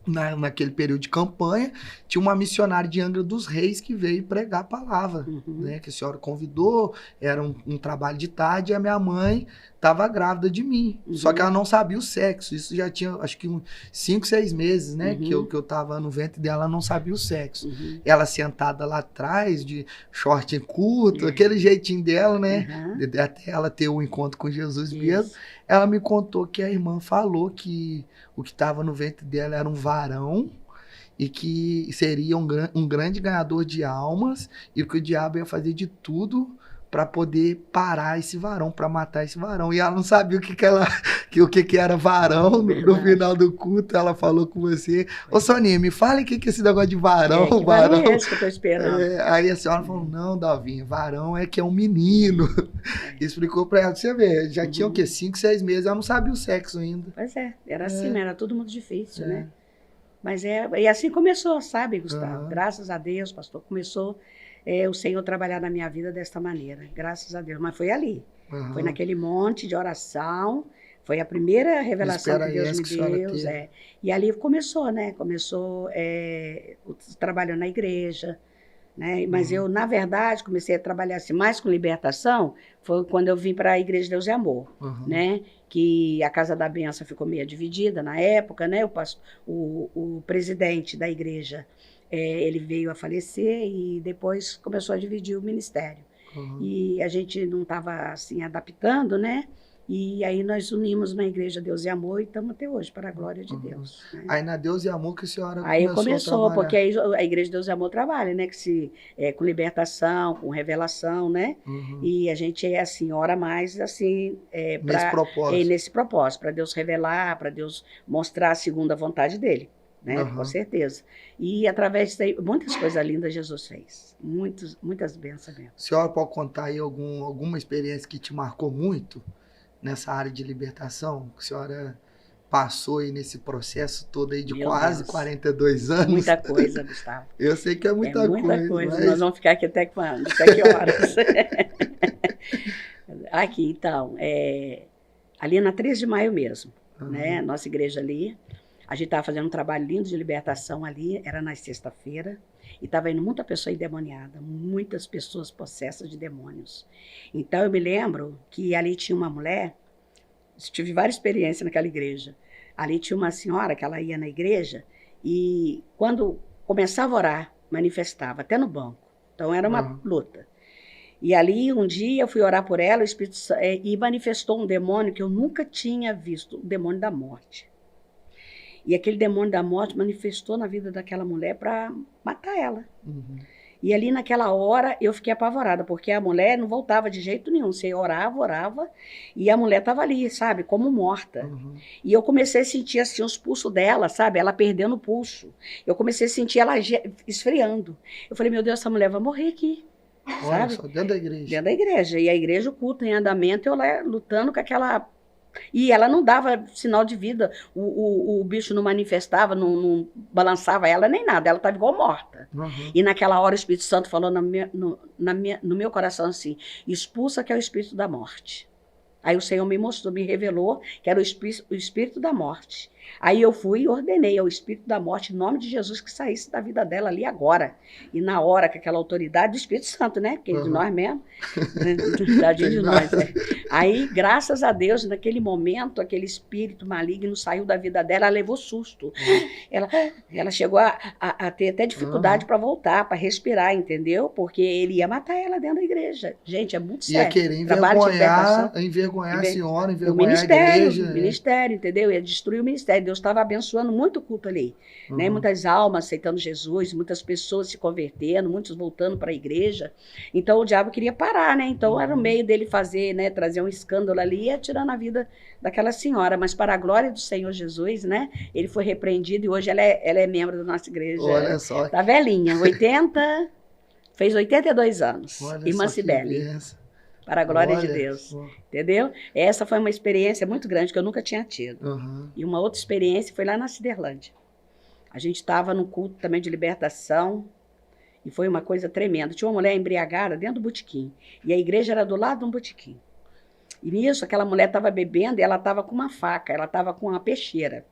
naquele período de campanha, tinha uma missionária de Angra dos Reis que veio pregar a palavra, né, que a senhora convidou, era um trabalho de tarde, e a minha mãe estava grávida de mim, só que ela não sabia o sexo, isso já tinha, acho que 5, 6 meses, né, que eu estava no ventre dela, ela não sabia o sexo. Ela sentada lá atrás, de short curto, aquele jeitinho dela, né, até ela ter um encontro com Jesus mesmo, ela me contou que a irmã falou que o que estava no ventre dela era um varão, e que seria um grande ganhador de almas, e que o diabo ia fazer de tudo para poder parar esse varão, para matar esse varão. E ela não sabia o que era varão. No final do culto, ela falou com você. Ô, Soninha, me fala o que é esse negócio de varão. Que varão é esse que eu tô esperando? Aí a senhora falou, não, Davinha, varão é que é um menino. Explicou para ela, você vê, já tinha o quê? 5, 6 meses, ela não sabia o sexo ainda. Pois era assim, né? Era tudo muito difícil, né? Mas e assim começou, sabe, Gustavo? Graças a Deus, pastor, começou o Senhor trabalhar na minha vida desta maneira, graças a Deus. Mas foi ali, foi naquele monte de oração, foi a primeira revelação que Deus me deu. E ali começou, né? Começou o trabalho na igreja, né? Mas eu, na verdade, comecei a trabalhar assim, mais com libertação, foi quando eu vim para a Igreja de Deus e Amor, né? Que a Casa da Benção ficou meio dividida na época, né? O presidente da igreja, ele veio a falecer e depois começou a dividir o ministério. E a gente não estava assim adaptando, né? E aí nós unimos na Igreja Deus e Amor e estamos até hoje, para a glória de Deus. Né? Aí na Deus e Amor que a senhora aí começou a porque aí a Igreja Deus e Amor trabalha, né? Com libertação, com revelação, né? E a gente assim, ora mais assim... nesse propósito, para Deus revelar, para Deus mostrar a segunda vontade dele. Né? Com certeza. E através disso aí, muitas coisas lindas Jesus fez. Muitas bênçãos mesmo. A senhora pode contar aí alguma experiência que te marcou muito nessa área de libertação? Que a senhora passou aí nesse processo todo aí de quase 42 anos? Muita coisa, Gustavo. Eu sei que é muita coisa. Mas... Nós vamos ficar aqui até quando? Até que horas? Aqui, então, ali na 13 de maio mesmo, né? Nossa igreja ali. A gente estava fazendo um trabalho lindo de libertação ali, era na sexta-feira, e estava indo muita pessoa endemoniada, muitas pessoas possessas de demônios. Então, eu me lembro que ali tinha uma mulher, tive várias experiências naquela igreja, ali tinha uma senhora que ela ia na igreja, e quando começava a orar, manifestava, até no banco. Então, era uma luta. E ali, um dia, eu fui orar por ela, o Espírito e manifestou um demônio que eu nunca tinha visto, o demônio da morte. E aquele demônio da morte manifestou na vida daquela mulher para matar ela. E ali naquela hora eu fiquei apavorada, porque a mulher não voltava de jeito nenhum. Você orava, e a mulher estava ali, sabe, como morta. E eu comecei a sentir assim os pulsos dela, sabe, ela perdendo o pulso. Eu comecei a sentir ela esfriando. Eu falei, meu Deus, essa mulher vai morrer aqui. Olha sabe? Só, dentro da igreja. Dentro da igreja. E a igreja, o culto em andamento, eu lá lutando com aquela... E ela não dava sinal de vida, o bicho não manifestava, não balançava ela nem nada, ela estava igual morta. E naquela hora o Espírito Santo falou no meu coração assim, expulsa que é o espírito da morte. Aí o Senhor me mostrou, me revelou que era o espírito da morte. Aí eu fui e ordenei ao espírito da morte, em nome de Jesus, que saísse da vida dela ali agora. E na hora que aquela autoridade do Espírito Santo, né? Que é de nós mesmo. Tadinho de nós, né? Aí, graças a Deus, naquele momento, aquele espírito maligno saiu da vida dela, ela levou susto. Ela chegou a ter até dificuldade para voltar, para respirar, entendeu? Porque ele ia matar ela dentro da igreja. Gente, é muito sério. Ia querer envergonhar a senhora, envergonhar a igreja. O ministério, entendeu? Ia destruir o ministério. Deus estava abençoando muito o culto ali, né? Muitas almas aceitando Jesus, muitas pessoas se convertendo, muitos voltando para a igreja. Então o diabo queria parar, né? Então era o meio dele fazer, né? Trazer um escândalo ali e tirando a vida daquela senhora. Mas para a glória do Senhor Jesus, né? Ele foi repreendido e hoje ela é membro da nossa igreja. Olha só. Tá velhinha, fez 82 anos. Olha Irmã Cibele. Para a glória de Deus, entendeu? Essa foi uma experiência muito grande que eu nunca tinha tido. E uma outra experiência foi lá na Ciderlândia. A gente estava num culto também de libertação e foi uma coisa tremenda. Tinha uma mulher embriagada dentro do botequim e a igreja era do lado de um botequim. E nisso, aquela mulher estava bebendo e ela estava com uma faca, ela estava com uma peixeira.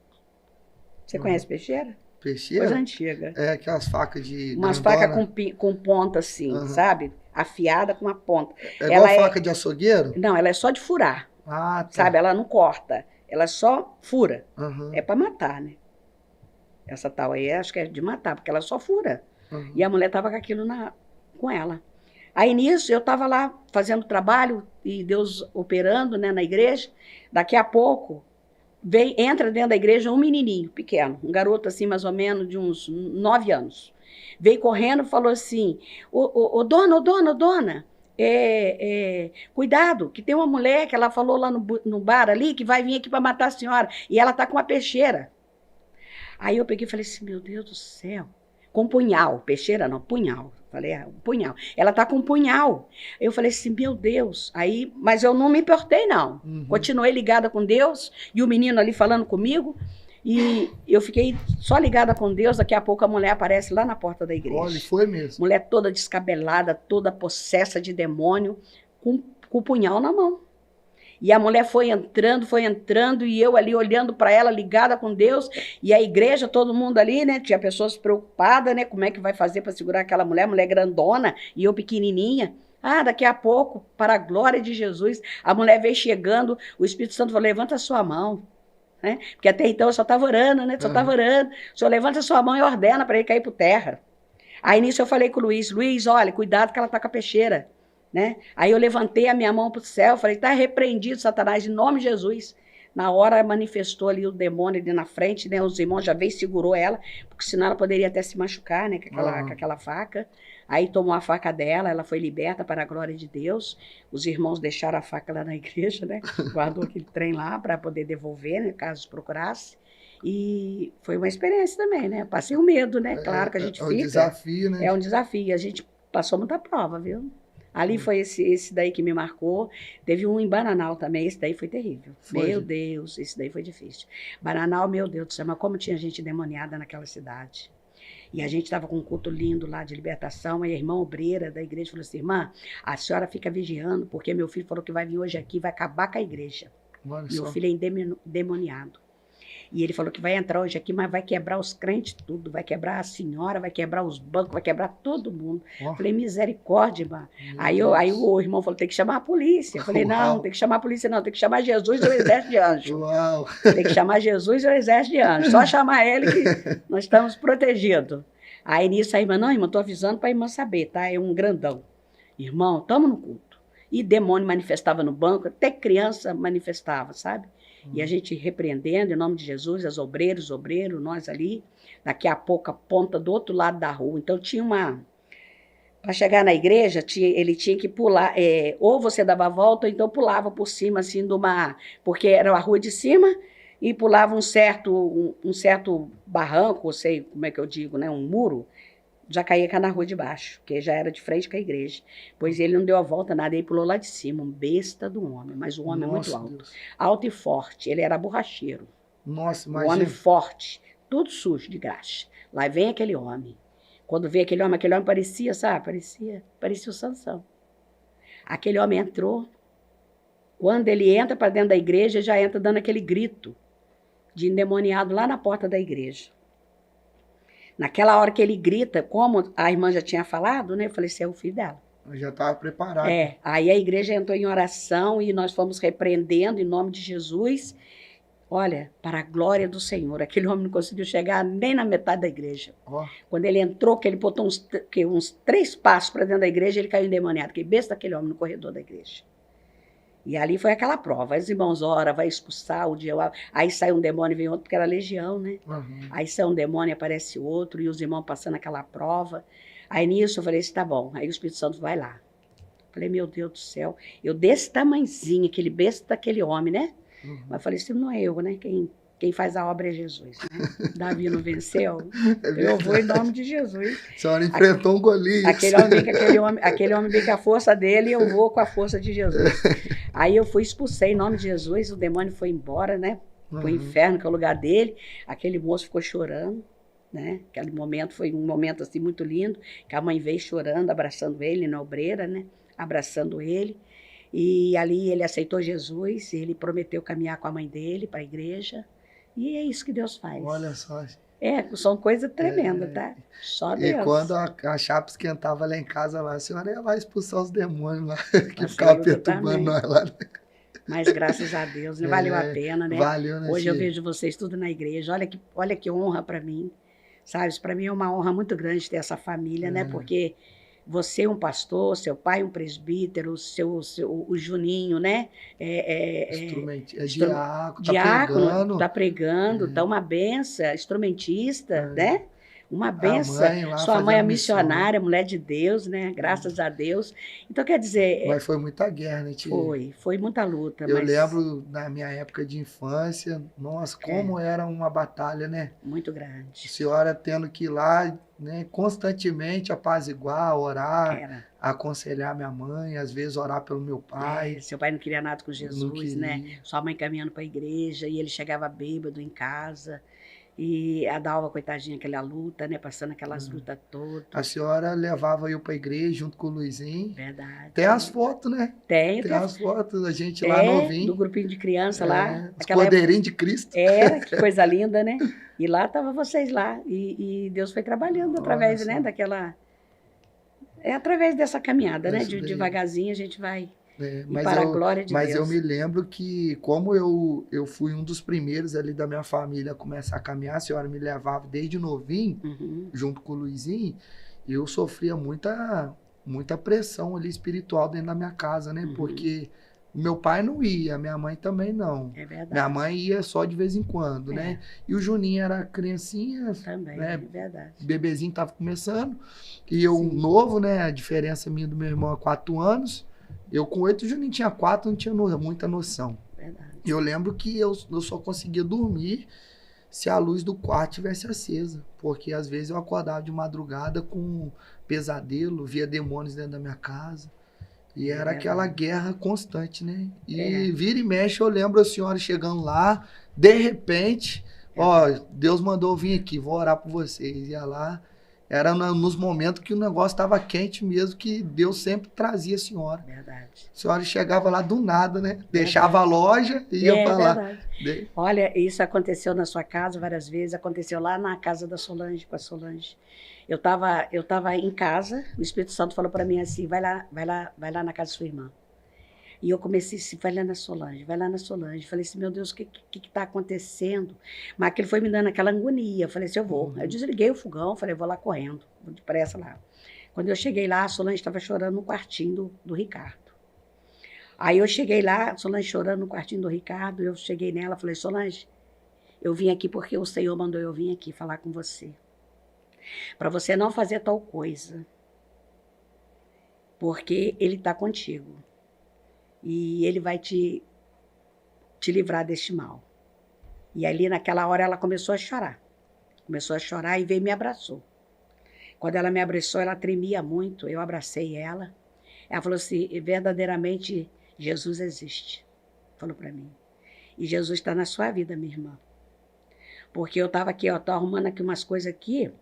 Você conhece peixeira? Peixeira? Coisa antiga. É aquelas facas de... Umas facas com ponta assim, sabe? Afiada com uma ponta. É igual faca de açougueiro? Não, ela é só de furar. Ah, tá. Sabe, ela não corta. Ela só fura. É para matar, né? Essa tal aí, acho que é de matar, porque ela só fura. E a mulher estava com aquilo com ela. Aí nisso, eu estava lá fazendo trabalho e Deus operando, né, na igreja. Daqui a pouco, entra dentro da igreja um menininho pequeno, um garoto assim, mais ou menos de uns 9 anos. Veio correndo e falou assim, ô dona, cuidado, que tem uma mulher que ela falou lá no bar ali, que vai vir aqui para matar a senhora, e ela tá com uma peixeira. Aí eu peguei e falei assim, meu Deus do céu, com punhal, peixeira não, punhal. Falei, um punhal. Ela tá com um punhal. Eu falei assim, meu Deus. Aí, mas eu não me importei, não. Continuei ligada com Deus, e o menino ali falando comigo, e eu fiquei só ligada com Deus. Daqui a pouco a mulher aparece lá na porta da igreja. Olha, foi mesmo. Mulher toda descabelada, toda possessa de demônio, com o punhal na mão. E a mulher foi entrando, e eu ali olhando para ela, ligada com Deus, e a igreja, todo mundo ali, né? Tinha pessoas preocupadas, né? Como é que vai fazer para segurar aquela mulher grandona, e eu pequenininha. Ah, daqui a pouco, para a glória de Jesus, a mulher veio chegando, o Espírito Santo falou, levanta a sua mão. Né? Porque até então eu só estava orando, né? Só estava orando. O senhor levanta a sua mão e ordena para ele cair por terra. Aí nisso eu falei com o Luiz, olha, cuidado que ela está com a peixeira. Né? Aí eu levantei a minha mão para o céu, falei, está repreendido, Satanás, em nome de Jesus. Na hora manifestou ali o demônio ali na frente, né? Os irmãos já veio e segurou ela, porque senão ela poderia até se machucar, né? Com aquela faca. Aí tomou a faca dela, ela foi liberta para a glória de Deus. Os irmãos deixaram a faca lá na igreja, né? Guardou aquele trem lá para poder devolver, né? Caso procurasse. E foi uma experiência também, né? Passei o medo, né? Claro que a gente fica. É um desafio, né? É um desafio. A gente passou muita prova, viu? Ali foi esse daí que me marcou. Teve um em Bananal também, esse daí foi terrível. Meu Deus, esse daí foi difícil. Bananal, meu Deus do céu, mas como tinha gente endemoniada naquela cidade. E a gente estava com um culto lindo lá de libertação, e a irmã obreira da igreja falou assim, irmã, a senhora fica vigiando, porque meu filho falou que vai vir hoje aqui e vai acabar com a igreja. Meu filho é endemoniado. E ele falou que vai entrar hoje aqui, mas vai quebrar os crentes tudo, vai quebrar a senhora, vai quebrar os bancos, vai quebrar todo mundo. Falei, misericórdia, irmã. Aí o irmão falou, tem que chamar a polícia. Eu falei, não, tem que chamar a polícia não, tem que chamar Jesus e o exército de anjos. Tem que chamar Jesus e o exército de anjos. Só chamar ele que nós estamos protegidos. Aí nisso a irmã, não, irmã, estou avisando para a irmã saber, tá? É um grandão. Irmão, estamos no culto. E demônio manifestava no banco, até criança manifestava, sabe? E a gente repreendendo, em nome de Jesus, as obreiros, nós ali, daqui a pouco a ponta do outro lado da rua. Então tinha uma... Para chegar na igreja, ele tinha que pular, ou você dava a volta, ou então pulava por cima, assim, de uma... Porque era a rua de cima, e pulava um certo barranco, ou sei como é que eu digo, né? Um muro, já caía cá na rua de baixo, que já era de frente com a igreja. Pois ele não deu a volta, nada, ele pulou lá de cima, um besta do homem, mas um homem muito alto. Deus. Alto e forte, ele era borracheiro. Nossa, imagina. Um homem forte, tudo sujo de graxa. Lá vem aquele homem. Quando veio aquele homem parecia, sabe? Parecia o Sansão. Aquele homem entrou. Quando ele entra para dentro da igreja, já entra dando aquele grito de endemoniado lá na porta da igreja. Naquela hora que ele grita, como a irmã já tinha falado, né? Eu falei, esse é o filho dela. Eu já estava preparado. Aí a igreja entrou em oração e nós fomos repreendendo em nome de Jesus. Olha, para a glória do Senhor, aquele homem não conseguiu chegar nem na metade da igreja. Quando ele entrou, que ele botou uns 3 passos para dentro da igreja, ele caiu endemoniado. Que besta aquele homem no corredor da igreja. E ali foi aquela prova. Os irmãos oram, vai expulsar o diabo. Aí sai um demônio e vem outro, porque era legião, né? Aí sai um demônio e aparece outro, e os irmãos passando aquela prova. Aí nisso eu falei, tá bom. Aí o Espírito Santo vai lá. Falei, meu Deus do céu. Eu desse tamanzinho, aquele besta daquele homem, né? Mas falei, isso não é eu, né? Quem faz a obra é Jesus. Né? Davi não venceu? Eu vou em nome de Jesus. A senhora enfrentou um Golias. Aquele homem vem com a força dele e eu vou com a força de Jesus. Aí eu expulsei em nome de Jesus, o demônio foi embora, né? Pro inferno, que é o lugar dele. Aquele moço ficou chorando, né? Aquele momento foi um momento assim muito lindo, que a mãe veio chorando, abraçando ele na obreira, né? Abraçando ele. E ali ele aceitou Jesus, ele prometeu caminhar com a mãe dele para a igreja. E é isso que Deus faz. Olha só. São coisas tremendas, tá? Só Deus. E quando a chapa esquentava lá em casa, a senhora ia lá expulsar os demônios lá, que ficavam perturbando nós lá. Mas graças a Deus, né? Valeu a pena, né? Valeu, né? Hoje eu vejo vocês tudo na igreja. Olha que honra para mim. Sabe, para mim é uma honra muito grande ter essa família, né? Porque você é um pastor, seu pai é um presbítero, o Juninho, né? Diácono, tá pregando, tá uma benção, instrumentista, né? Uma A benção. mãe lá Sua mãe é fazendo missão. missionária, mulher de Deus, né? Graças a Deus. Então, quer dizer, Mas foi muita guerra, né, tia? foi muita luta, Eu mas lembro na minha época de infância, nossa, é como era uma batalha, né? muito A grande. senhora tendo que ir lá, né, constantemente apaziguar, orar, Era. aconselhar minha mãe, às vezes orar pelo meu pai, Seu pai não queria nada com não Jesus, né? queria. Sua mãe caminhando para a igreja e ele chegava bêbado em casa. E a Dalva, coitadinha, aquela luta, né? Passando aquelas lutas A todas. senhora levava eu para a igreja junto com o Luizinho. Tem as Verdade. fotos, né? Tem, Tem as fotos da gente lá do novinho, grupinho de criança lá. os Aquela época cordeirinhos de Cristo. era, que coisa linda, né? E lá estavam vocês lá. E Deus foi trabalhando Olha através, só, né, daquela. É através dessa caminhada, né? isso daí. Devagarzinho a gente vai. É, E para a glória de mas eu me Deus. lembro que, como eu fui um dos primeiros ali da minha família a começar a caminhar, a senhora me levava desde novinho, Uhum. junto com o Luizinho, eu sofria muita pressão ali espiritual dentro da minha casa, né? Uhum. Porque meu pai não ia, minha mãe também não. É verdade. Minha mãe ia só de vez em quando, né? E o Juninho era criancinha, Também, né? é verdade. Bebezinho tava começando, e eu Sim. novo, né? A diferença minha do meu irmão é 4 anos. Eu com 8, o Juninho tinha 4, não tinha muita noção. Verdade. Eu lembro que eu só conseguia dormir se a luz do quarto tivesse acesa. Porque às vezes eu acordava de madrugada com pesadelo, via demônios dentro da minha casa. E É era verdade. aquela guerra constante, né? E É. vira e mexe, eu lembro a senhora chegando lá, de repente, ó, Deus mandou eu vir aqui, vou orar por vocês. Ia lá, era nos momentos que o negócio estava quente mesmo, que Deus sempre trazia a senhora. Verdade. A senhora chegava lá do nada, né? Deixava a loja e ia pra lá. Verdade. Olha, isso aconteceu na sua casa várias vezes, aconteceu lá na casa da Solange, com a Solange. Eu tava em casa, o Espírito Santo falou para mim assim, vai lá na casa da sua irmã. E eu comecei assim, vai lá na Solange, vai lá na Solange. Falei assim, meu Deus, o que está acontecendo? Mas aquilo foi me dando aquela agonia. Eu falei assim, eu vou. Eu desliguei o fogão, falei, vou lá correndo, vou depressa lá. Quando eu cheguei lá, a Solange estava chorando no quartinho do Ricardo. Aí eu cheguei lá, Solange chorando no quartinho do Ricardo, eu cheguei nela, falei, Solange, eu vim aqui porque o Senhor mandou eu vir aqui falar com você. Para você não fazer tal coisa. Porque Ele está contigo. E Ele vai te livrar deste mal. E ali naquela hora ela começou a chorar. Começou a chorar e veio e me abraçou. Quando ela me abraçou, ela tremia muito, eu abracei ela. Ela falou assim, verdadeiramente Jesus existe. Falou para mim. E Jesus está na sua vida, minha irmã. Porque eu estava aqui, tô arrumando aqui umas coisas aqui,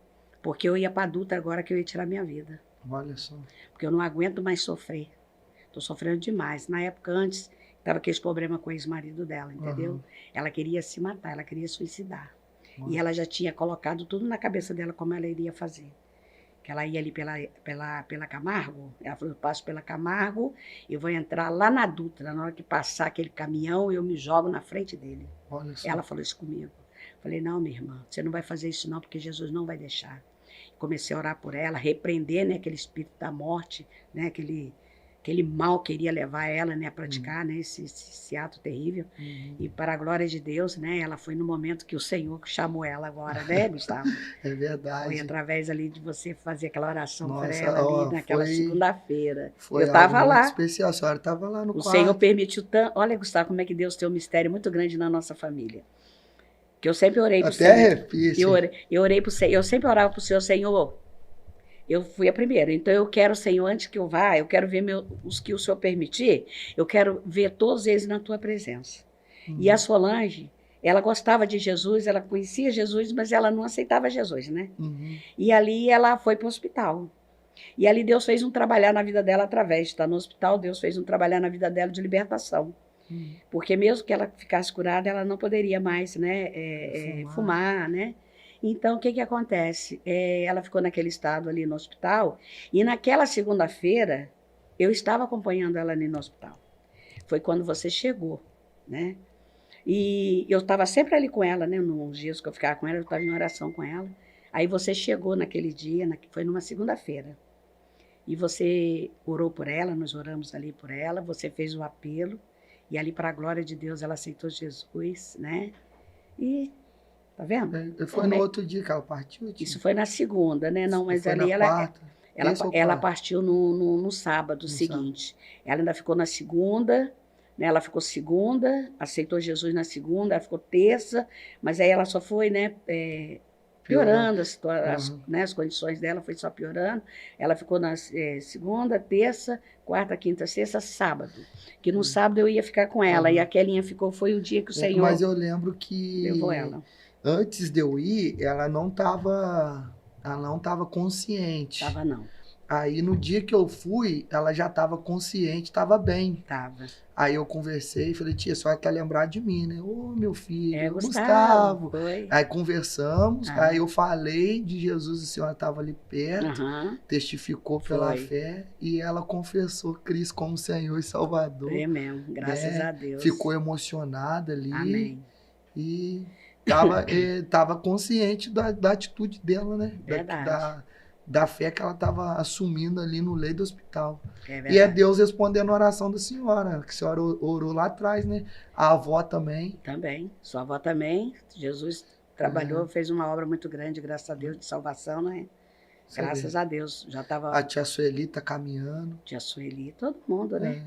porque eu ia para adulta agora que eu ia tirar minha vida. Olha só. Porque eu não aguento mais sofrer. Estou sofrendo demais. Na época antes, estava aquele problema com o ex-marido dela, entendeu? Uhum. Ela queria se matar, ela queria suicidar. E ela já tinha colocado tudo na cabeça dela como ela iria fazer. Que ela ia ali pela Camargo, ela falou, eu passo pela Camargo, eu vou entrar lá na Dutra, na hora que passar aquele caminhão, eu me jogo na frente dele. Olha só. Ela falou isso comigo. Falei, não, minha irmã, você não vai fazer isso não, porque Jesus não vai deixar. Comecei a orar por ela, repreender, né, aquele espírito da morte, né, aquele mal que iria levar ela, né, a praticar, né, esse ato terrível. E para a glória de Deus, né, ela foi no momento que o Senhor chamou ela agora, né, Gustavo? É verdade. Foi através ali de você fazer aquela oração para Nossa, ela ali ó, naquela segunda-feira. Foi Eu estava algo lá. muito especial. A senhora estava lá no O quarto. Senhor permitiu tanto. Olha, Gustavo, como é que Deus tem um mistério muito grande na nossa família. Que eu sempre orei para o Senhor. Até arrepio. Eu orei para o Senhor. Eu sempre orava para o Senhor, Senhor. Eu fui a primeira. Então eu quero, Senhor, antes que eu vá, eu quero ver os que o Senhor permitir, eu quero ver todos eles na tua presença. E a Solange, ela gostava de Jesus, ela conhecia Jesus, mas ela não aceitava Jesus, né? E ali ela foi para o hospital. E ali Deus fez um trabalhar na vida dela através de estar no hospital, Deus fez um trabalhar na vida dela de libertação. Porque mesmo que ela ficasse curada, ela não poderia mais, né, fumar, né? Então, o que acontece? Ela ficou naquele estado ali no hospital, e naquela segunda-feira, eu estava acompanhando ela ali no hospital. Foi quando você chegou, né? E eu estava sempre ali com ela, né? Nos dias que eu ficava com ela, eu estava em oração com ela. Aí você chegou naquele dia, foi numa segunda-feira. E você orou por ela, nós oramos ali por ela, você fez o apelo, e ali, para a glória de Deus, ela aceitou Jesus, né? E Tá vendo? Foi no outro dia que ela partiu? Tia? Isso foi na segunda, né? Não, mas foi ali na quarta, ela partiu no sábado seguinte. Ela ainda ficou na segunda, né? Ela ficou segunda, aceitou Jesus na segunda, ela ficou terça, mas aí ela só foi, né? Piorando as condições dela, foi só piorando. Ela ficou na segunda, terça, quarta, quinta, sexta, sábado. Que no sábado eu ia ficar com ela, e a Kelinha ficou, foi o dia que o Senhor mas eu lembro que levou ela. Antes de eu ir, ela não estava consciente. Tava não. Aí no dia que eu fui, ela já estava consciente, estava bem. Tava. Aí eu conversei e falei, tia, a senhora quer lembrar de mim, né? Ô, meu filho, Gustavo. Aí conversamos, aí eu falei de Jesus, a senhora estava ali perto, testificou pela fé, e ela confessou Cristo como Senhor e Salvador. É mesmo, graças a Deus. Ficou emocionada ali. Amém. E tava consciente da atitude dela, né? Verdade. Da fé que ela estava assumindo ali no leito do hospital. E é Deus respondendo a oração da senhora, que a senhora orou lá atrás, né? A avó também. Também. Sua avó também. Jesus trabalhou, fez uma obra muito grande, graças a Deus, de salvação, né? Graças a Deus. Já tava... A tia Sueli tá caminhando. Tia Sueli, todo mundo, né?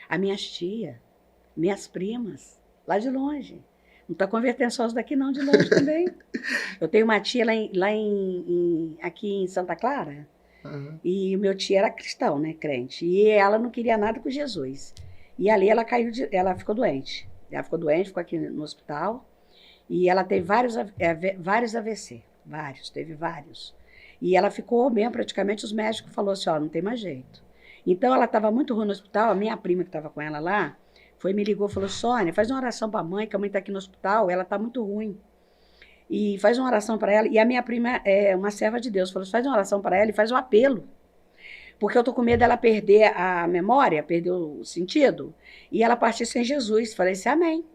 A minha tia, minhas primas, lá de longe. Não está convertendo só os daqui, não, de longe também. Eu tenho uma tia aqui em Santa Clara, e o meu tio era cristão, né, crente, e ela não queria nada com Jesus. E ali ela ela ficou doente. Ela ficou doente, ficou aqui no hospital, e ela teve vários AVC, teve vários. E ela ficou mesmo, praticamente, os médicos falaram assim, ó, não tem mais jeito. Então ela estava muito ruim no hospital, a minha prima que estava com ela lá, me ligou e falou, Sônia, faz uma oração para a mãe, que a mãe está aqui no hospital, ela está muito ruim. E faz uma oração para ela. E a minha prima é uma serva de Deus, falou, faz uma oração para ela e faz um apelo. Porque eu estou com medo dela perder a memória, perder o sentido, e ela partir sem Jesus. Falei assim, amém.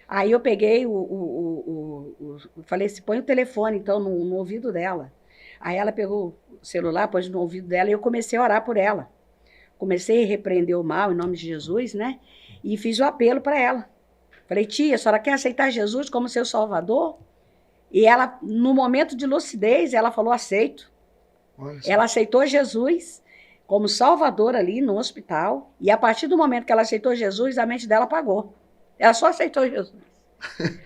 Aí eu peguei, falei assim, põe o telefone, então, no ouvido dela. Aí ela pegou o celular, pôs no ouvido dela, e eu comecei a orar por ela. Comecei a repreender o mal, em nome de Jesus, né? E fiz o apelo para ela. Falei, tia, a senhora quer aceitar Jesus como seu Salvador? E ela, no momento de lucidez, ela falou, aceito. Ela aceitou Jesus como Salvador ali no hospital. E a partir do momento que ela aceitou Jesus, a mente dela apagou. Ela só aceitou Jesus.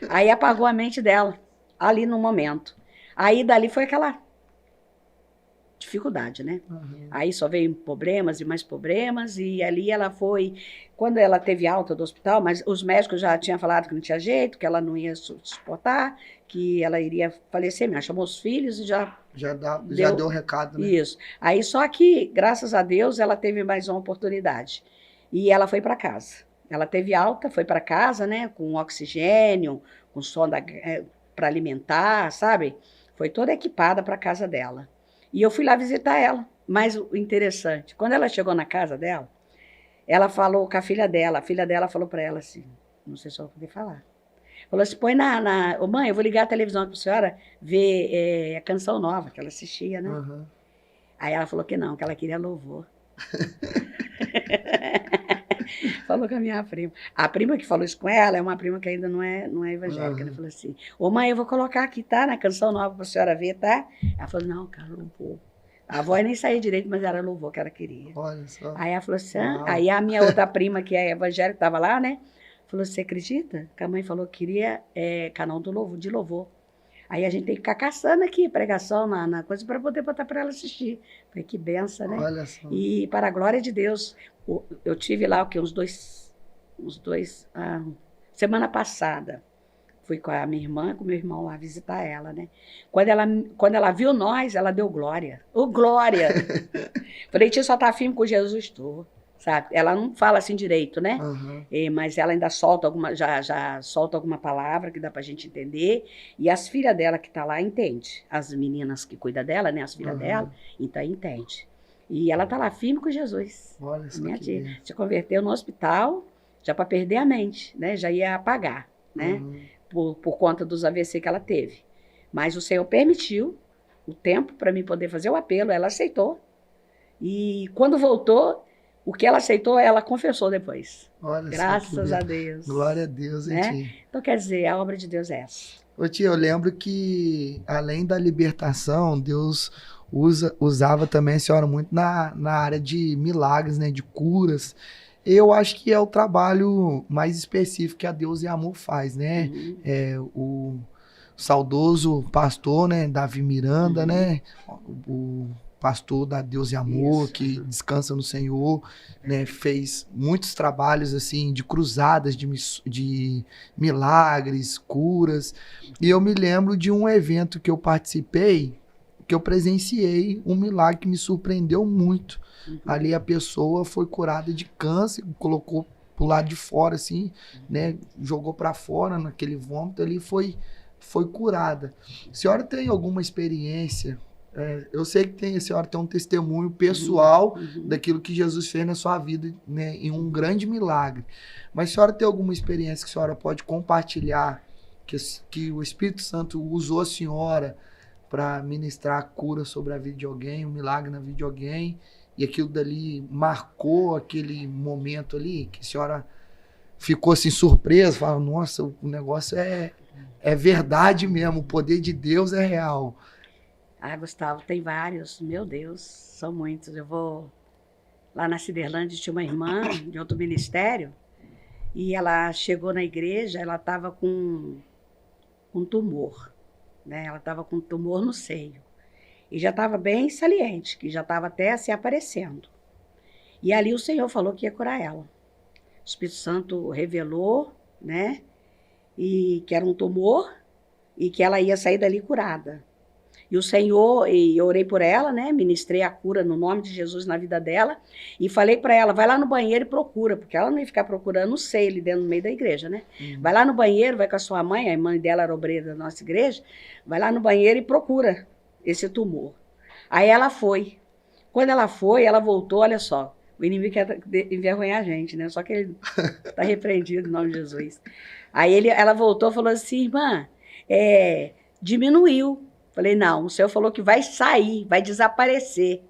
Aí apagou a mente dela, ali no momento. Aí dali foi aquela dificuldade, né? Aí só veio problemas e mais problemas, e ali ela foi, quando ela teve alta do hospital, mas os médicos já tinham falado que não tinha jeito, que ela não ia suportar, que ela iria falecer, mesmo. Chamou os filhos e já deu o recado, né? Isso. Aí só que, graças a Deus, ela teve mais uma oportunidade, e ela foi para casa. Ela teve alta, foi para casa, né, com oxigênio, com sonda para alimentar, sabe? Foi toda equipada para casa dela. E eu fui lá visitar ela. Mas o interessante, quando ela chegou na casa dela, ela falou com a filha dela falou para ela assim, não sei se eu vou poder falar, falou assim, põe ô mãe, eu vou ligar a televisão para a senhora ver a canção nova que ela assistia, né? Aí ela falou que não, que ela queria louvor. Falou com a minha prima. A prima que falou isso com ela é uma prima que ainda não é evangélica. Ela falou assim, ô mãe, eu vou colocar aqui, tá? Na canção nova para a senhora ver, tá? Ela falou, não, cara, louvor. A voz nem saía direito, mas era louvor que ela queria. Olha só. Aí ela falou assim, aí a minha outra prima, que é evangélica, que estava lá, né? Falou, você acredita? Que a mãe falou que queria canal de louvor. Aí a gente tem que ficar caçando aqui, pregação na coisa, para poder botar para ela assistir. Falei, que benção, né? Olha só. E para a glória de Deus, eu tive lá, semana passada, fui com a minha irmã e com o meu irmão lá visitar ela, né? Quando ela viu nós, ela deu glória. Ô, glória! Falei, tia, só tá firme com Jesus? Estou. Sabe? Ela não fala assim direito, né? Mas ela ainda solta já solta alguma palavra que dá pra gente entender. E as filhas dela que tá lá entende. As meninas que cuidam dela, né? As filhas dela, então entende. E ela tá lá firme com Jesus. Olha só. Minha tia se converteu no hospital já para perder a mente, né? Já ia apagar, né? Por conta dos AVC que ela teve. Mas o Senhor permitiu o tempo para mim poder fazer o apelo. Ela aceitou. E quando voltou, O que ela aceitou, ela confessou depois. Olha Graças a Deus. Glória a Deus, hein, né? tia? Então, quer dizer, a obra de Deus é essa. Ô, tia, eu lembro que, além da libertação, Deus usava também a senhora muito na área de milagres, né? De curas. Eu acho que é o trabalho mais específico que a Deus e Amor faz, né? O saudoso pastor, né? Davi Miranda, né? O pastor da Deus e Amor, que descansa no Senhor, né? Fez muitos trabalhos, assim, de cruzadas, de milagres, curas. E eu me lembro de um evento que eu participei, que eu presenciei um milagre que me surpreendeu muito. Ali a pessoa foi curada de câncer, colocou pro lado de fora, assim, né? Jogou para fora naquele vômito ali, foi curada. A senhora tem alguma experiência? Eu sei que a senhora tem um testemunho pessoal daquilo que Jesus fez na sua vida, né, em um grande milagre. Mas a senhora tem alguma experiência que a senhora pode compartilhar, que o Espírito Santo usou a senhora para ministrar a cura sobre a vida de alguém, um milagre na vida de alguém, e aquilo dali marcou aquele momento ali, que a senhora ficou assim surpresa, falou, nossa, o negócio é verdade mesmo, o poder de Deus é real. Ah, Gustavo, tem vários. Meu Deus, são muitos. Eu vou... Lá na Ciderlândia tinha uma irmã de outro ministério e ela chegou na igreja, ela estava com um tumor, né? Ela estava com um tumor no seio e já estava bem saliente, que já estava até assim aparecendo. E ali o Senhor falou que ia curar ela. O Espírito Santo revelou, né? E que era um tumor e que ela ia sair dali curada. E o Senhor, e eu orei por ela, né? Ministrei a cura no nome de Jesus na vida dela e falei para ela, vai lá no banheiro e procura, porque ela não ia ficar procurando, não sei, ali dentro no meio da igreja, né? Vai lá no banheiro, vai com a sua mãe, a mãe dela era obreira da nossa igreja, vai lá no banheiro e procura esse tumor. Aí ela foi. Quando ela foi, ela voltou, olha só, o inimigo quer envergonhar a gente, né? Só que ele está repreendido em nome de Jesus. Aí ela voltou e falou assim, irmã, diminuiu. Falei, não, o Senhor falou que vai sair, vai desaparecer.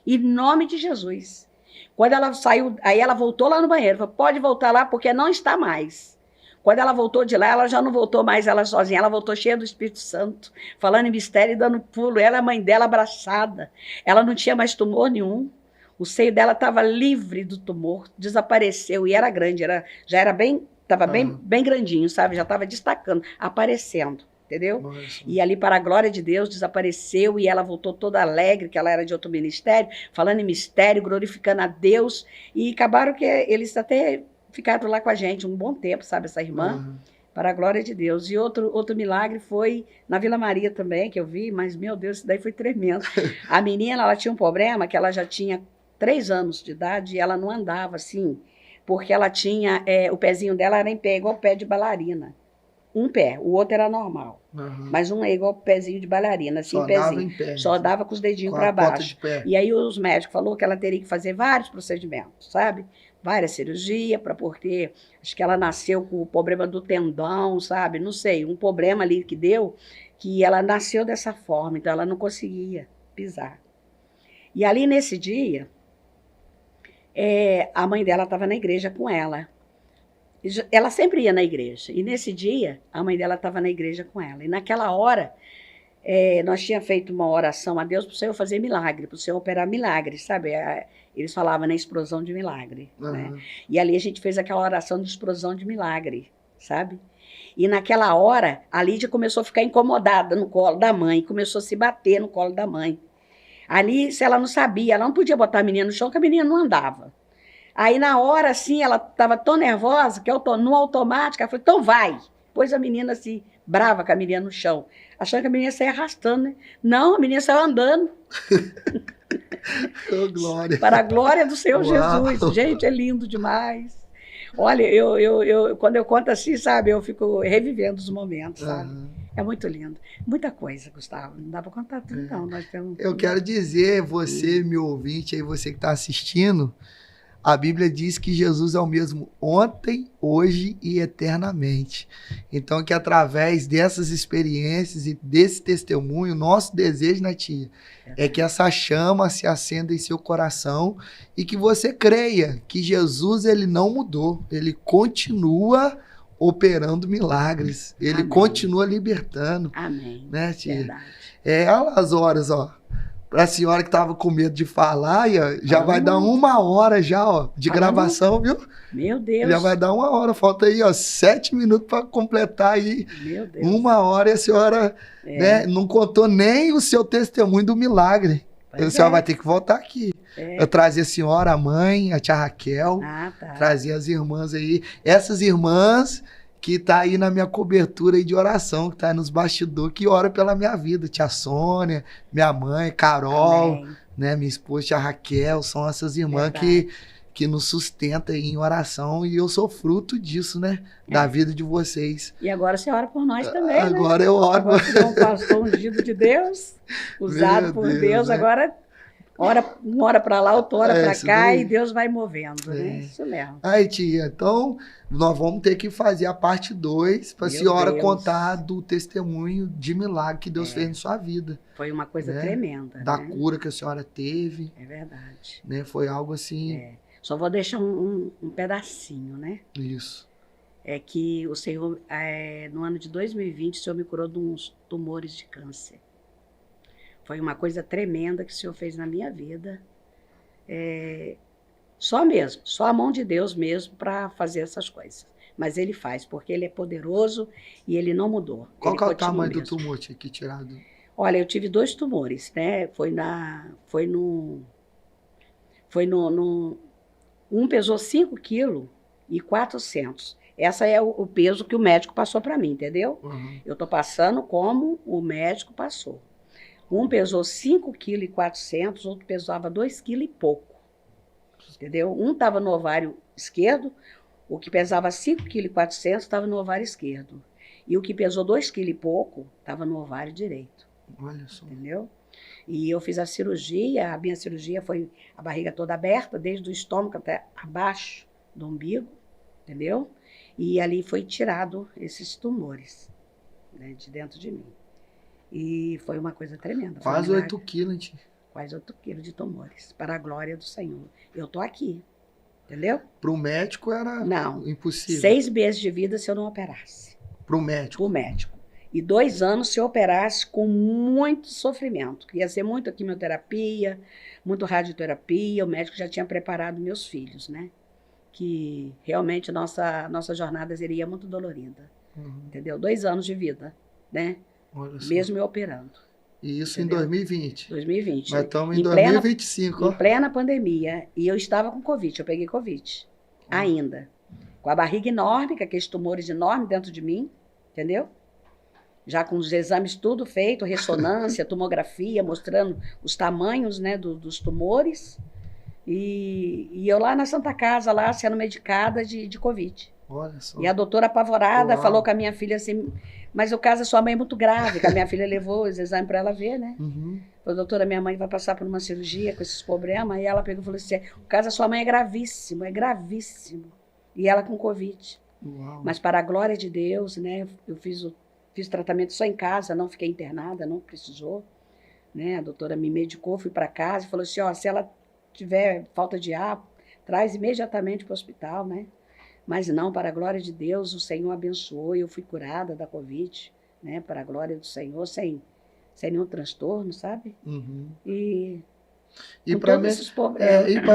Em nome de Jesus. Quando ela saiu, aí ela voltou lá no banheiro. Falou, pode voltar lá porque não está mais. Quando ela voltou de lá, ela já não voltou mais ela sozinha. Ela voltou cheia do Espírito Santo, falando em mistério e dando pulo. Ela e a mãe dela abraçada. Ela não tinha mais tumor nenhum. O seio dela estava livre do tumor, desapareceu. E era grande, já era bem, estava bem grandinho, sabe? Já estava destacando, aparecendo. Entendeu? Nossa. E ali, para a glória de Deus, desapareceu e ela voltou toda alegre, que ela era de outro ministério, falando em mistério, glorificando a Deus. E acabaram que eles até ficaram lá com a gente um bom tempo, sabe, essa irmã, para a glória de Deus. E outro milagre foi na Vila Maria também, que eu vi, mas, meu Deus, isso daí foi tremendo. A menina, ela tinha um problema, que ela já tinha 3 anos de idade e ela não andava assim, porque ela tinha, o pezinho dela era em pé, igual o pé de bailarina. Um pé, o outro era normal. Mas um é igual pezinho de bailarina, assim, só pezinho. Em pé, só dava com os dedinhos para baixo. E aí os médicos falaram que ela teria que fazer vários procedimentos, sabe? Várias cirurgias, porque acho que ela nasceu com o problema do tendão, sabe? Não sei, um problema ali que deu, que ela nasceu dessa forma, então ela não conseguia pisar. E ali nesse dia, a mãe dela estava na igreja com ela. Ela sempre ia na igreja. E nesse dia, a mãe dela estava na igreja com ela. E naquela hora, nós tínhamos feito uma oração a Deus para o Senhor fazer milagre, para o Senhor operar milagre, sabe? Eles falavam na explosão de milagre. Né? E ali a gente fez aquela oração de explosão de milagre, sabe? E naquela hora, a Lídia começou a ficar incomodada no colo da mãe, começou a se bater no colo da mãe. Ali, se ela não sabia, ela não podia botar a menina no chão, porque a menina não andava. Aí, na hora, assim, ela estava tão nervosa que no automático, ela falou, então vai. Pôs a menina, assim, brava com a menina no chão, achando que a menina saia arrastando, né? Não, a menina saiu andando. Oh, glória. Para a glória do Senhor Jesus. Gente, é lindo demais. Olha, eu quando eu conto assim, sabe, eu fico revivendo os momentos, sabe? É muito lindo. Muita coisa, Gustavo. Não dá para contar tudo, não. Nós temos... Eu quero dizer, você, meu ouvinte, aí você que está assistindo, A Bíblia diz que Jesus é o mesmo ontem, hoje e eternamente. Então, que através dessas experiências e desse testemunho, nosso desejo, né, tia, é que essa chama se acenda em seu coração e que você creia que Jesus, ele não mudou, ele continua operando milagres, ele Amém. Continua libertando. Amém. Né, tia? Verdade. Olha as horas, ó. Pra senhora que tava com medo de falar, aí, ó, já vai dar 1 hora já, ó, de gravação, viu? Meu Deus. Já vai dar 1 hora, falta aí, ó, 7 minutos para completar aí. Meu Deus. 1 hora e a senhora, né, não contou nem o seu testemunho do milagre. A senhora vai ter que voltar aqui. Eu trazia a senhora, a mãe, a tia Raquel, trazia as irmãs aí. Essas irmãs que tá aí na minha cobertura aí de oração, que tá aí nos bastidores, que ora pela minha vida. Tia Sônia, minha mãe, Carol, né, minha esposa, tia Raquel, são essas irmãs que nos sustentam aí em oração, e eu sou fruto disso, né, da vida de vocês. E agora você ora por nós também, agora, né? Eu oro. Agora você é um pastor ungido de Deus, usado por Deus, agora... uma hora para lá, outra hora para cá, daí. E Deus vai movendo, né? Isso mesmo. Aí, tia, então nós vamos ter que fazer a parte 2 para a senhora contar do testemunho de milagre que Deus fez em sua vida. Foi uma coisa tremenda. Da cura que a senhora teve. É verdade. Né? Foi algo assim... Só vou deixar um pedacinho, né? Isso. É que o Senhor, no ano de 2020, o Senhor me curou de uns tumores de câncer. Foi uma coisa tremenda que o Senhor fez na minha vida. Só a mão de Deus mesmo para fazer essas coisas. Mas Ele faz, porque Ele é poderoso e Ele não mudou. Qual que é o tamanho do tumor que tirado? Olha, eu tive 2 tumores, né? Um pesou 5 quilos e 400. Essa é o peso que o médico passou para mim, entendeu? Uhum. Eu tô passando como o médico passou. Um pesou 5,4 kg, outro pesava 2 kg e pouco. Entendeu? Um estava no ovário esquerdo, o que pesava 5,4 kg estava no ovário esquerdo. E o que pesou 2 kg e pouco estava no ovário direito. Olha só. Entendeu? E eu fiz a minha cirurgia foi a barriga toda aberta, desde o estômago até abaixo do umbigo, entendeu? E ali foi tirado esses tumores, né, de dentro de mim. E foi uma coisa tremenda. Quase 8 quilos, Quase 8 quilos de tumores, para a glória do Senhor. Eu tô aqui, entendeu? Para o médico era impossível. 6 meses de vida se eu não operasse. Para o médico? Para o médico. E 2 anos se eu operasse com muito sofrimento. Ia ser muita quimioterapia, muito radioterapia. O médico já tinha preparado meus filhos, né? Que realmente nossa jornada seria muito dolorida. Uhum. Entendeu? 2 anos de vida, né? Mesmo eu operando. E isso entendeu? Em 2020? 2020. Mas estamos em 2025. Em plena pandemia. E eu estava com Covid, eu peguei Covid. Ainda. Com a barriga enorme, com aqueles tumores enormes dentro de mim, entendeu? Já com os exames tudo feito, ressonância, tomografia, mostrando os tamanhos, né, dos tumores. E eu lá na Santa Casa, lá sendo medicada de Covid. Olha só. E a doutora apavorada falou com a minha filha assim, mas o caso da sua mãe é muito grave, que a minha filha levou os exames para ela ver, né? Uhum. Falou, doutora, minha mãe vai passar por uma cirurgia com esses problemas. E ela pegou e falou assim, o caso da sua mãe é gravíssimo. E ela com Covid. Uau. Mas para a glória de Deus, né, eu fiz tratamento só em casa, não fiquei internada, não precisou. Né? A doutora me medicou, fui para casa e falou assim, se ela tiver falta de ar, traz imediatamente para o hospital, né? Mas não, para a glória de Deus, o Senhor abençoou e eu fui curada da Covid, né? Para a glória do Senhor, sem nenhum transtorno, sabe? Uhum. E para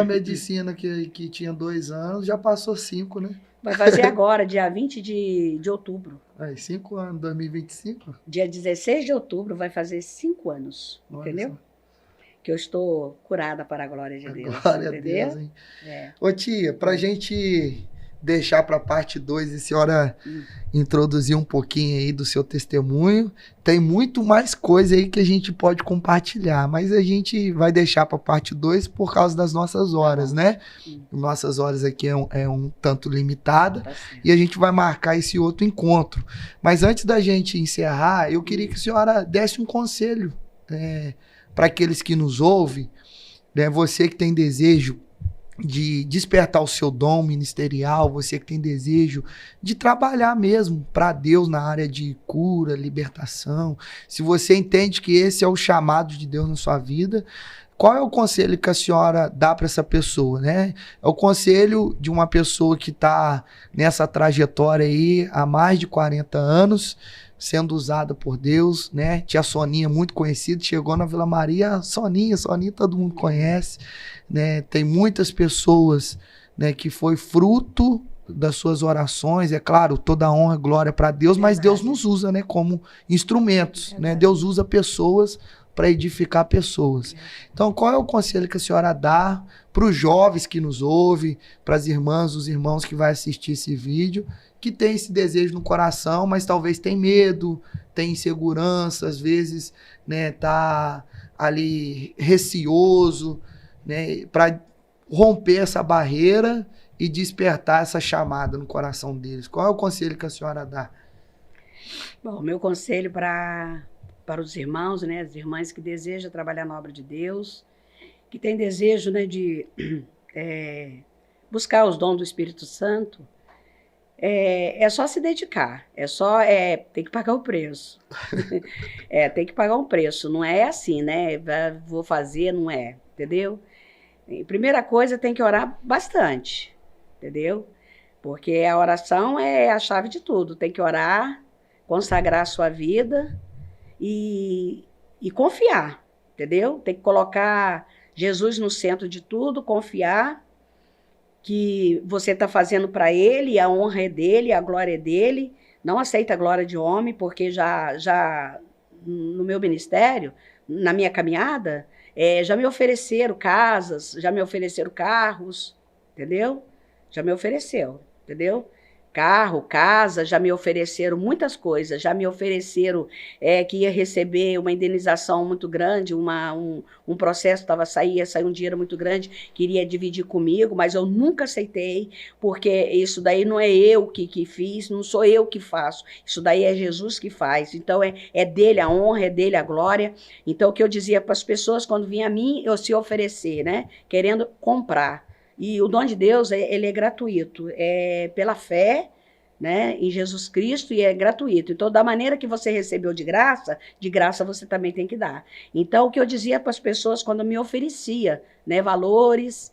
a medicina que tinha 2 anos, já passou 5, né? Vai fazer agora, dia 20 de outubro. 5 anos, 2025? Dia 16 de outubro vai fazer 5 anos, entendeu? Que eu estou curada para a glória de Deus. Glória a Deus, hein? Ô tia, para a gente deixar para a parte 2 e a senhora introduzir um pouquinho aí do seu testemunho, tem muito mais coisa aí que a gente pode compartilhar, mas a gente vai deixar para a parte 2 por causa das nossas horas, né? Nossas horas aqui é um tanto limitada e a gente vai marcar esse outro encontro. Mas antes da gente encerrar, eu queria que a senhora desse um conselho para aqueles que nos ouvem, né? Você que tem desejo de despertar o seu dom ministerial, você que tem desejo de trabalhar mesmo para Deus na área de cura, libertação, se você entende que esse é o chamado de Deus na sua vida, qual é o conselho que a senhora dá para essa pessoa, né? É o conselho de uma pessoa que está nessa trajetória aí há mais de 40 anos, sendo usada por Deus, né? Tia Soninha, muito conhecida, chegou na Vila Maria, Soninha todo mundo conhece, né? Tem muitas pessoas, né, que foi fruto das suas orações, é claro, toda honra e glória para Deus, mas Deus nos usa, né, como instrumentos, né? Deus usa pessoas para edificar pessoas. Então, qual é o conselho que a senhora dá para os jovens que nos ouvem, para as irmãs, os irmãos que vão assistir esse vídeo, que tem esse desejo no coração, mas talvez tem medo, tem insegurança, às vezes, né, tá ali receoso, né, para romper essa barreira e despertar essa chamada no coração deles? Qual é o conselho que a senhora dá? Bom, meu conselho para os irmãos, né, as irmãs que desejam trabalhar na obra de Deus, que tem desejo, né, de buscar os dons do Espírito Santo, é só se dedicar, tem que pagar o preço. Tem que pagar um preço, não é assim, né, vou fazer, não é, entendeu? Primeira coisa, tem que orar bastante, entendeu? Porque a oração é a chave de tudo, tem que orar, consagrar a sua vida e confiar, entendeu? Tem que colocar Jesus no centro de tudo, confiar que você está fazendo para Ele, a honra é dEle, a glória é dEle. Não aceita a glória de homem, porque já no meu ministério, na minha caminhada, já me ofereceram casas, já me ofereceram carros, entendeu? Já me ofereceu, entendeu? Carro, casa, já me ofereceram muitas coisas, já me ofereceram que ia receber uma indenização muito grande, um processo ia sair um dinheiro muito grande, queria dividir comigo, mas eu nunca aceitei, porque isso daí não é eu que fiz, não sou eu que faço, isso daí é Jesus que faz, então é dele a honra, é dele a glória. Então o que eu dizia para as pessoas quando vinha a mim, eu se oferecer, né, querendo comprar. E o dom de Deus, ele é gratuito, é pela fé, né, em Jesus Cristo, e é gratuito. Então, da maneira que você recebeu de graça você também tem que dar. Então, o que eu dizia para as pessoas quando me oferecia, né, valores,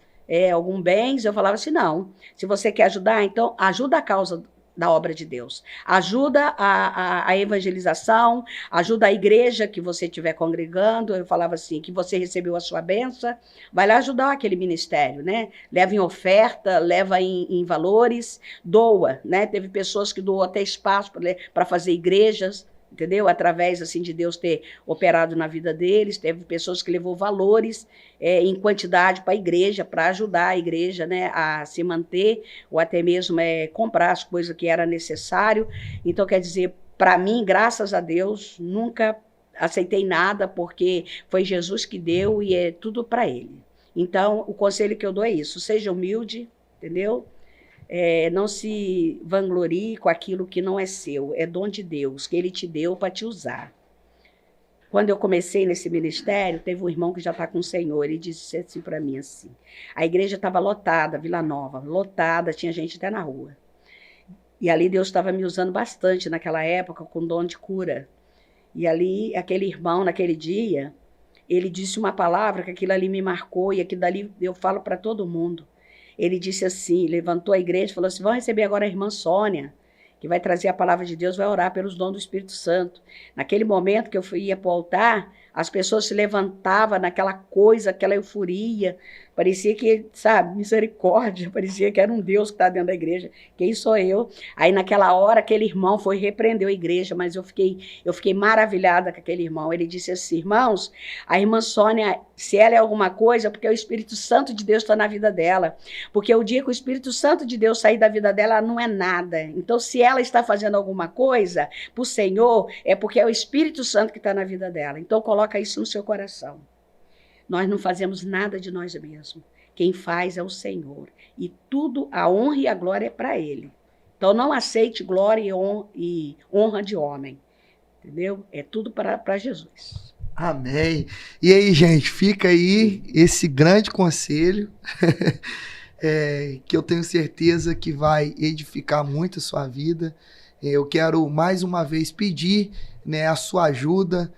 algum bens, eu falava assim, não, se você quer ajudar, então ajuda a causa da obra de Deus. Ajuda a evangelização, ajuda a igreja que você estiver congregando. Eu falava assim, que você recebeu a sua bênção, vai lá ajudar aquele ministério, né? Leva em oferta, leva em valores, doa, né? Teve pessoas que doou até espaço para fazer igrejas, entendeu? Através assim de Deus ter operado na vida deles. Teve pessoas que levou valores em quantidade para a igreja, para ajudar a igreja, né, a se manter, ou até mesmo comprar as coisas que era necessário. Então, quer dizer, para mim, graças a Deus, nunca aceitei nada, porque foi Jesus que deu e é tudo para Ele. Então, o conselho que eu dou é isso, seja humilde, entendeu? Não se vanglorie com aquilo que não é seu, é dom de Deus, que Ele te deu para te usar. Quando eu comecei nesse ministério, teve um irmão que já está com o Senhor, ele disse assim para mim, assim, a igreja estava lotada, Vila Nova, lotada, tinha gente até na rua. E ali Deus estava me usando bastante naquela época, com dom de cura. E ali, aquele irmão, naquele dia, ele disse uma palavra que aquilo ali me marcou, e aquilo dali eu falo para todo mundo. Ele disse assim, levantou a igreja e falou assim, vão receber agora a irmã Sônia, que vai trazer a palavra de Deus, vai orar pelos dons do Espírito Santo. Naquele momento que eu ia para o altar, as pessoas se levantavam naquela coisa, aquela euforia, parecia que, sabe, misericórdia, parecia que era um Deus que está dentro da igreja. Quem sou eu? Aí naquela hora, aquele irmão foi e repreendeu a igreja, mas eu fiquei maravilhada com aquele irmão. Ele disse assim, irmãos, a irmã Sônia, se ela é alguma coisa, porque o Espírito Santo de Deus está na vida dela. Porque o dia que o Espírito Santo de Deus sair da vida dela, ela não é nada. Então, se ela está fazendo alguma coisa para o Senhor, é porque é o Espírito Santo que está na vida dela. Então, coloca isso no seu coração. Nós não fazemos nada de nós mesmos. Quem faz é o Senhor. E tudo, a honra e a glória é para Ele. Então, não aceite glória e honra de homem. Entendeu? É tudo para Jesus. Amém. E aí, gente, fica aí esse grande conselho. que eu tenho certeza que vai edificar muito a sua vida. Eu quero mais uma vez pedir, né, a sua ajuda.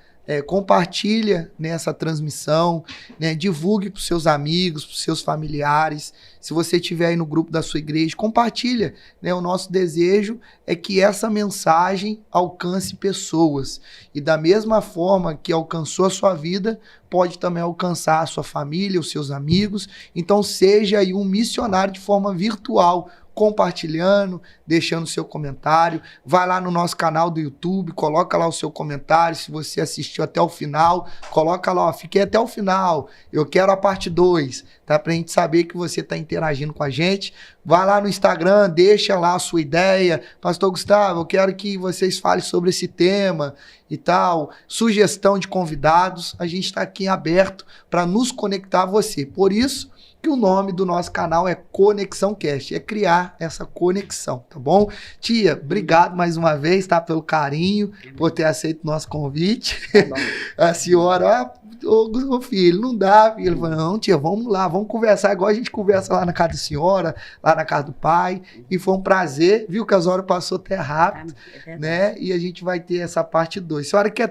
Compartilha nessa transmissão, né, divulgue para os seus amigos, para os seus familiares. Se você estiver aí no grupo da sua igreja, compartilha, né? O nosso desejo é que essa mensagem alcance pessoas. E da mesma forma que alcançou a sua vida, pode também alcançar a sua família, os seus amigos. Então seja aí um missionário de forma virtual, compartilhando, deixando seu comentário. Vai lá no nosso canal do YouTube, coloca lá o seu comentário. Se você assistiu até o final, coloca lá, ó, fiquei até o final, eu quero a parte 2, tá? Pra gente saber que você tá interagindo com a gente. Vai lá no Instagram, deixa lá a sua ideia. Pastor Gustavo, eu quero que vocês falem sobre esse tema e tal. Sugestão de convidados, a gente tá aqui aberto para nos conectar a você. Por isso que o nome do nosso canal é Conexão Cast, é criar essa conexão, tá bom? Tia, obrigado mais uma vez, tá? Pelo carinho, por ter aceito o nosso convite. Tá, a senhora, ô filho, não dá, filho. Falei, não, tia, vamos lá, vamos conversar, igual a gente conversa lá na casa da senhora, lá na casa do pai, e foi um prazer, viu que as horas passou até rápido, né? E a gente vai ter essa parte 2. A senhora quer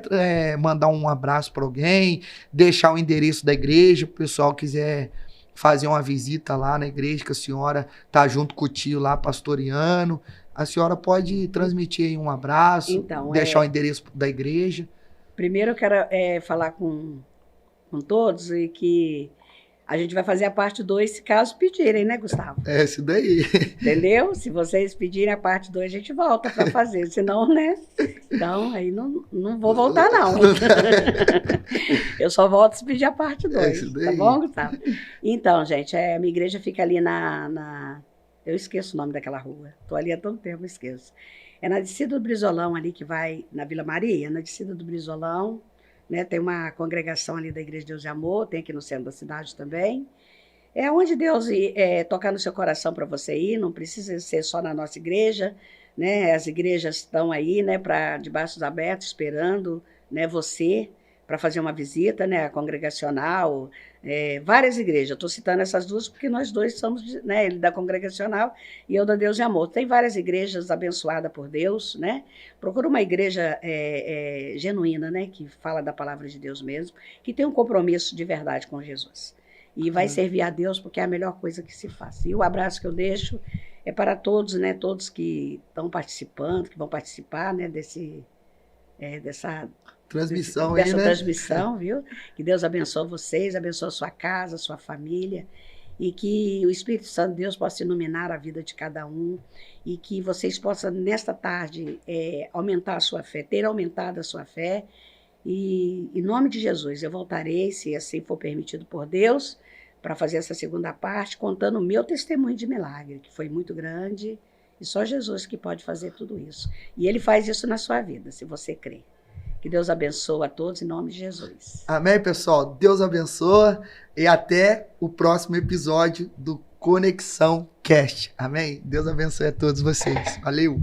mandar um abraço para alguém, deixar o endereço da igreja, o pessoal quiser fazer uma visita lá na igreja, que a senhora tá junto com o tio lá, pastoreando. A senhora pode transmitir aí um abraço, então, deixar o endereço da igreja. Primeiro eu quero falar com todos e que a gente vai fazer a parte 2, se caso pedirem, né, Gustavo? É isso daí. Entendeu? Se vocês pedirem a parte 2, a gente volta para fazer. Senão, né? Então, aí não vou voltar, não. Eu só volto se pedir a parte 2. É isso daí. Tá bom, Gustavo? Então, gente, a minha igreja fica ali eu esqueço o nome daquela rua. Estou ali há tanto tempo, esqueço. É na descida do Brizolão ali, que vai na Vila Maria, na descida do Brizolão. Né, tem uma congregação ali da Igreja de Deus de Amor, tem aqui no centro da cidade também. É onde Deus tocar no seu coração para você ir, não precisa ser só na nossa igreja, né? As igrejas estão aí, né, de braços abertos, esperando, né, você para fazer uma visita, né, a congregacional, várias igrejas. Eu estou citando essas duas porque nós dois somos, né, ele da congregacional e eu da Deus de Amor. Tem várias igrejas abençoadas por Deus, né? Procura uma igreja genuína, né, que fala da palavra de Deus mesmo, que tem um compromisso de verdade com Jesus. E vai servir a Deus porque é a melhor coisa que se faz. E o abraço que eu deixo é para todos, né, todos que estão participando, que vão participar, né, dessa transmissão, dessa transmissão, viu? Que Deus abençoe vocês, abençoe a sua casa, a sua família, e que o Espírito Santo de Deus possa iluminar a vida de cada um, e que vocês possam, nesta tarde, aumentar a sua fé, ter aumentado a sua fé, e em nome de Jesus, eu voltarei, se assim for permitido por Deus, para fazer essa segunda parte, contando o meu testemunho de milagre, que foi muito grande, e só Jesus que pode fazer tudo isso. E Ele faz isso na sua vida, se você crer. Que Deus abençoe a todos, em nome de Jesus. Amém, pessoal? Deus abençoe e até o próximo episódio do Conexão Cast. Amém? Deus abençoe a todos vocês. Valeu!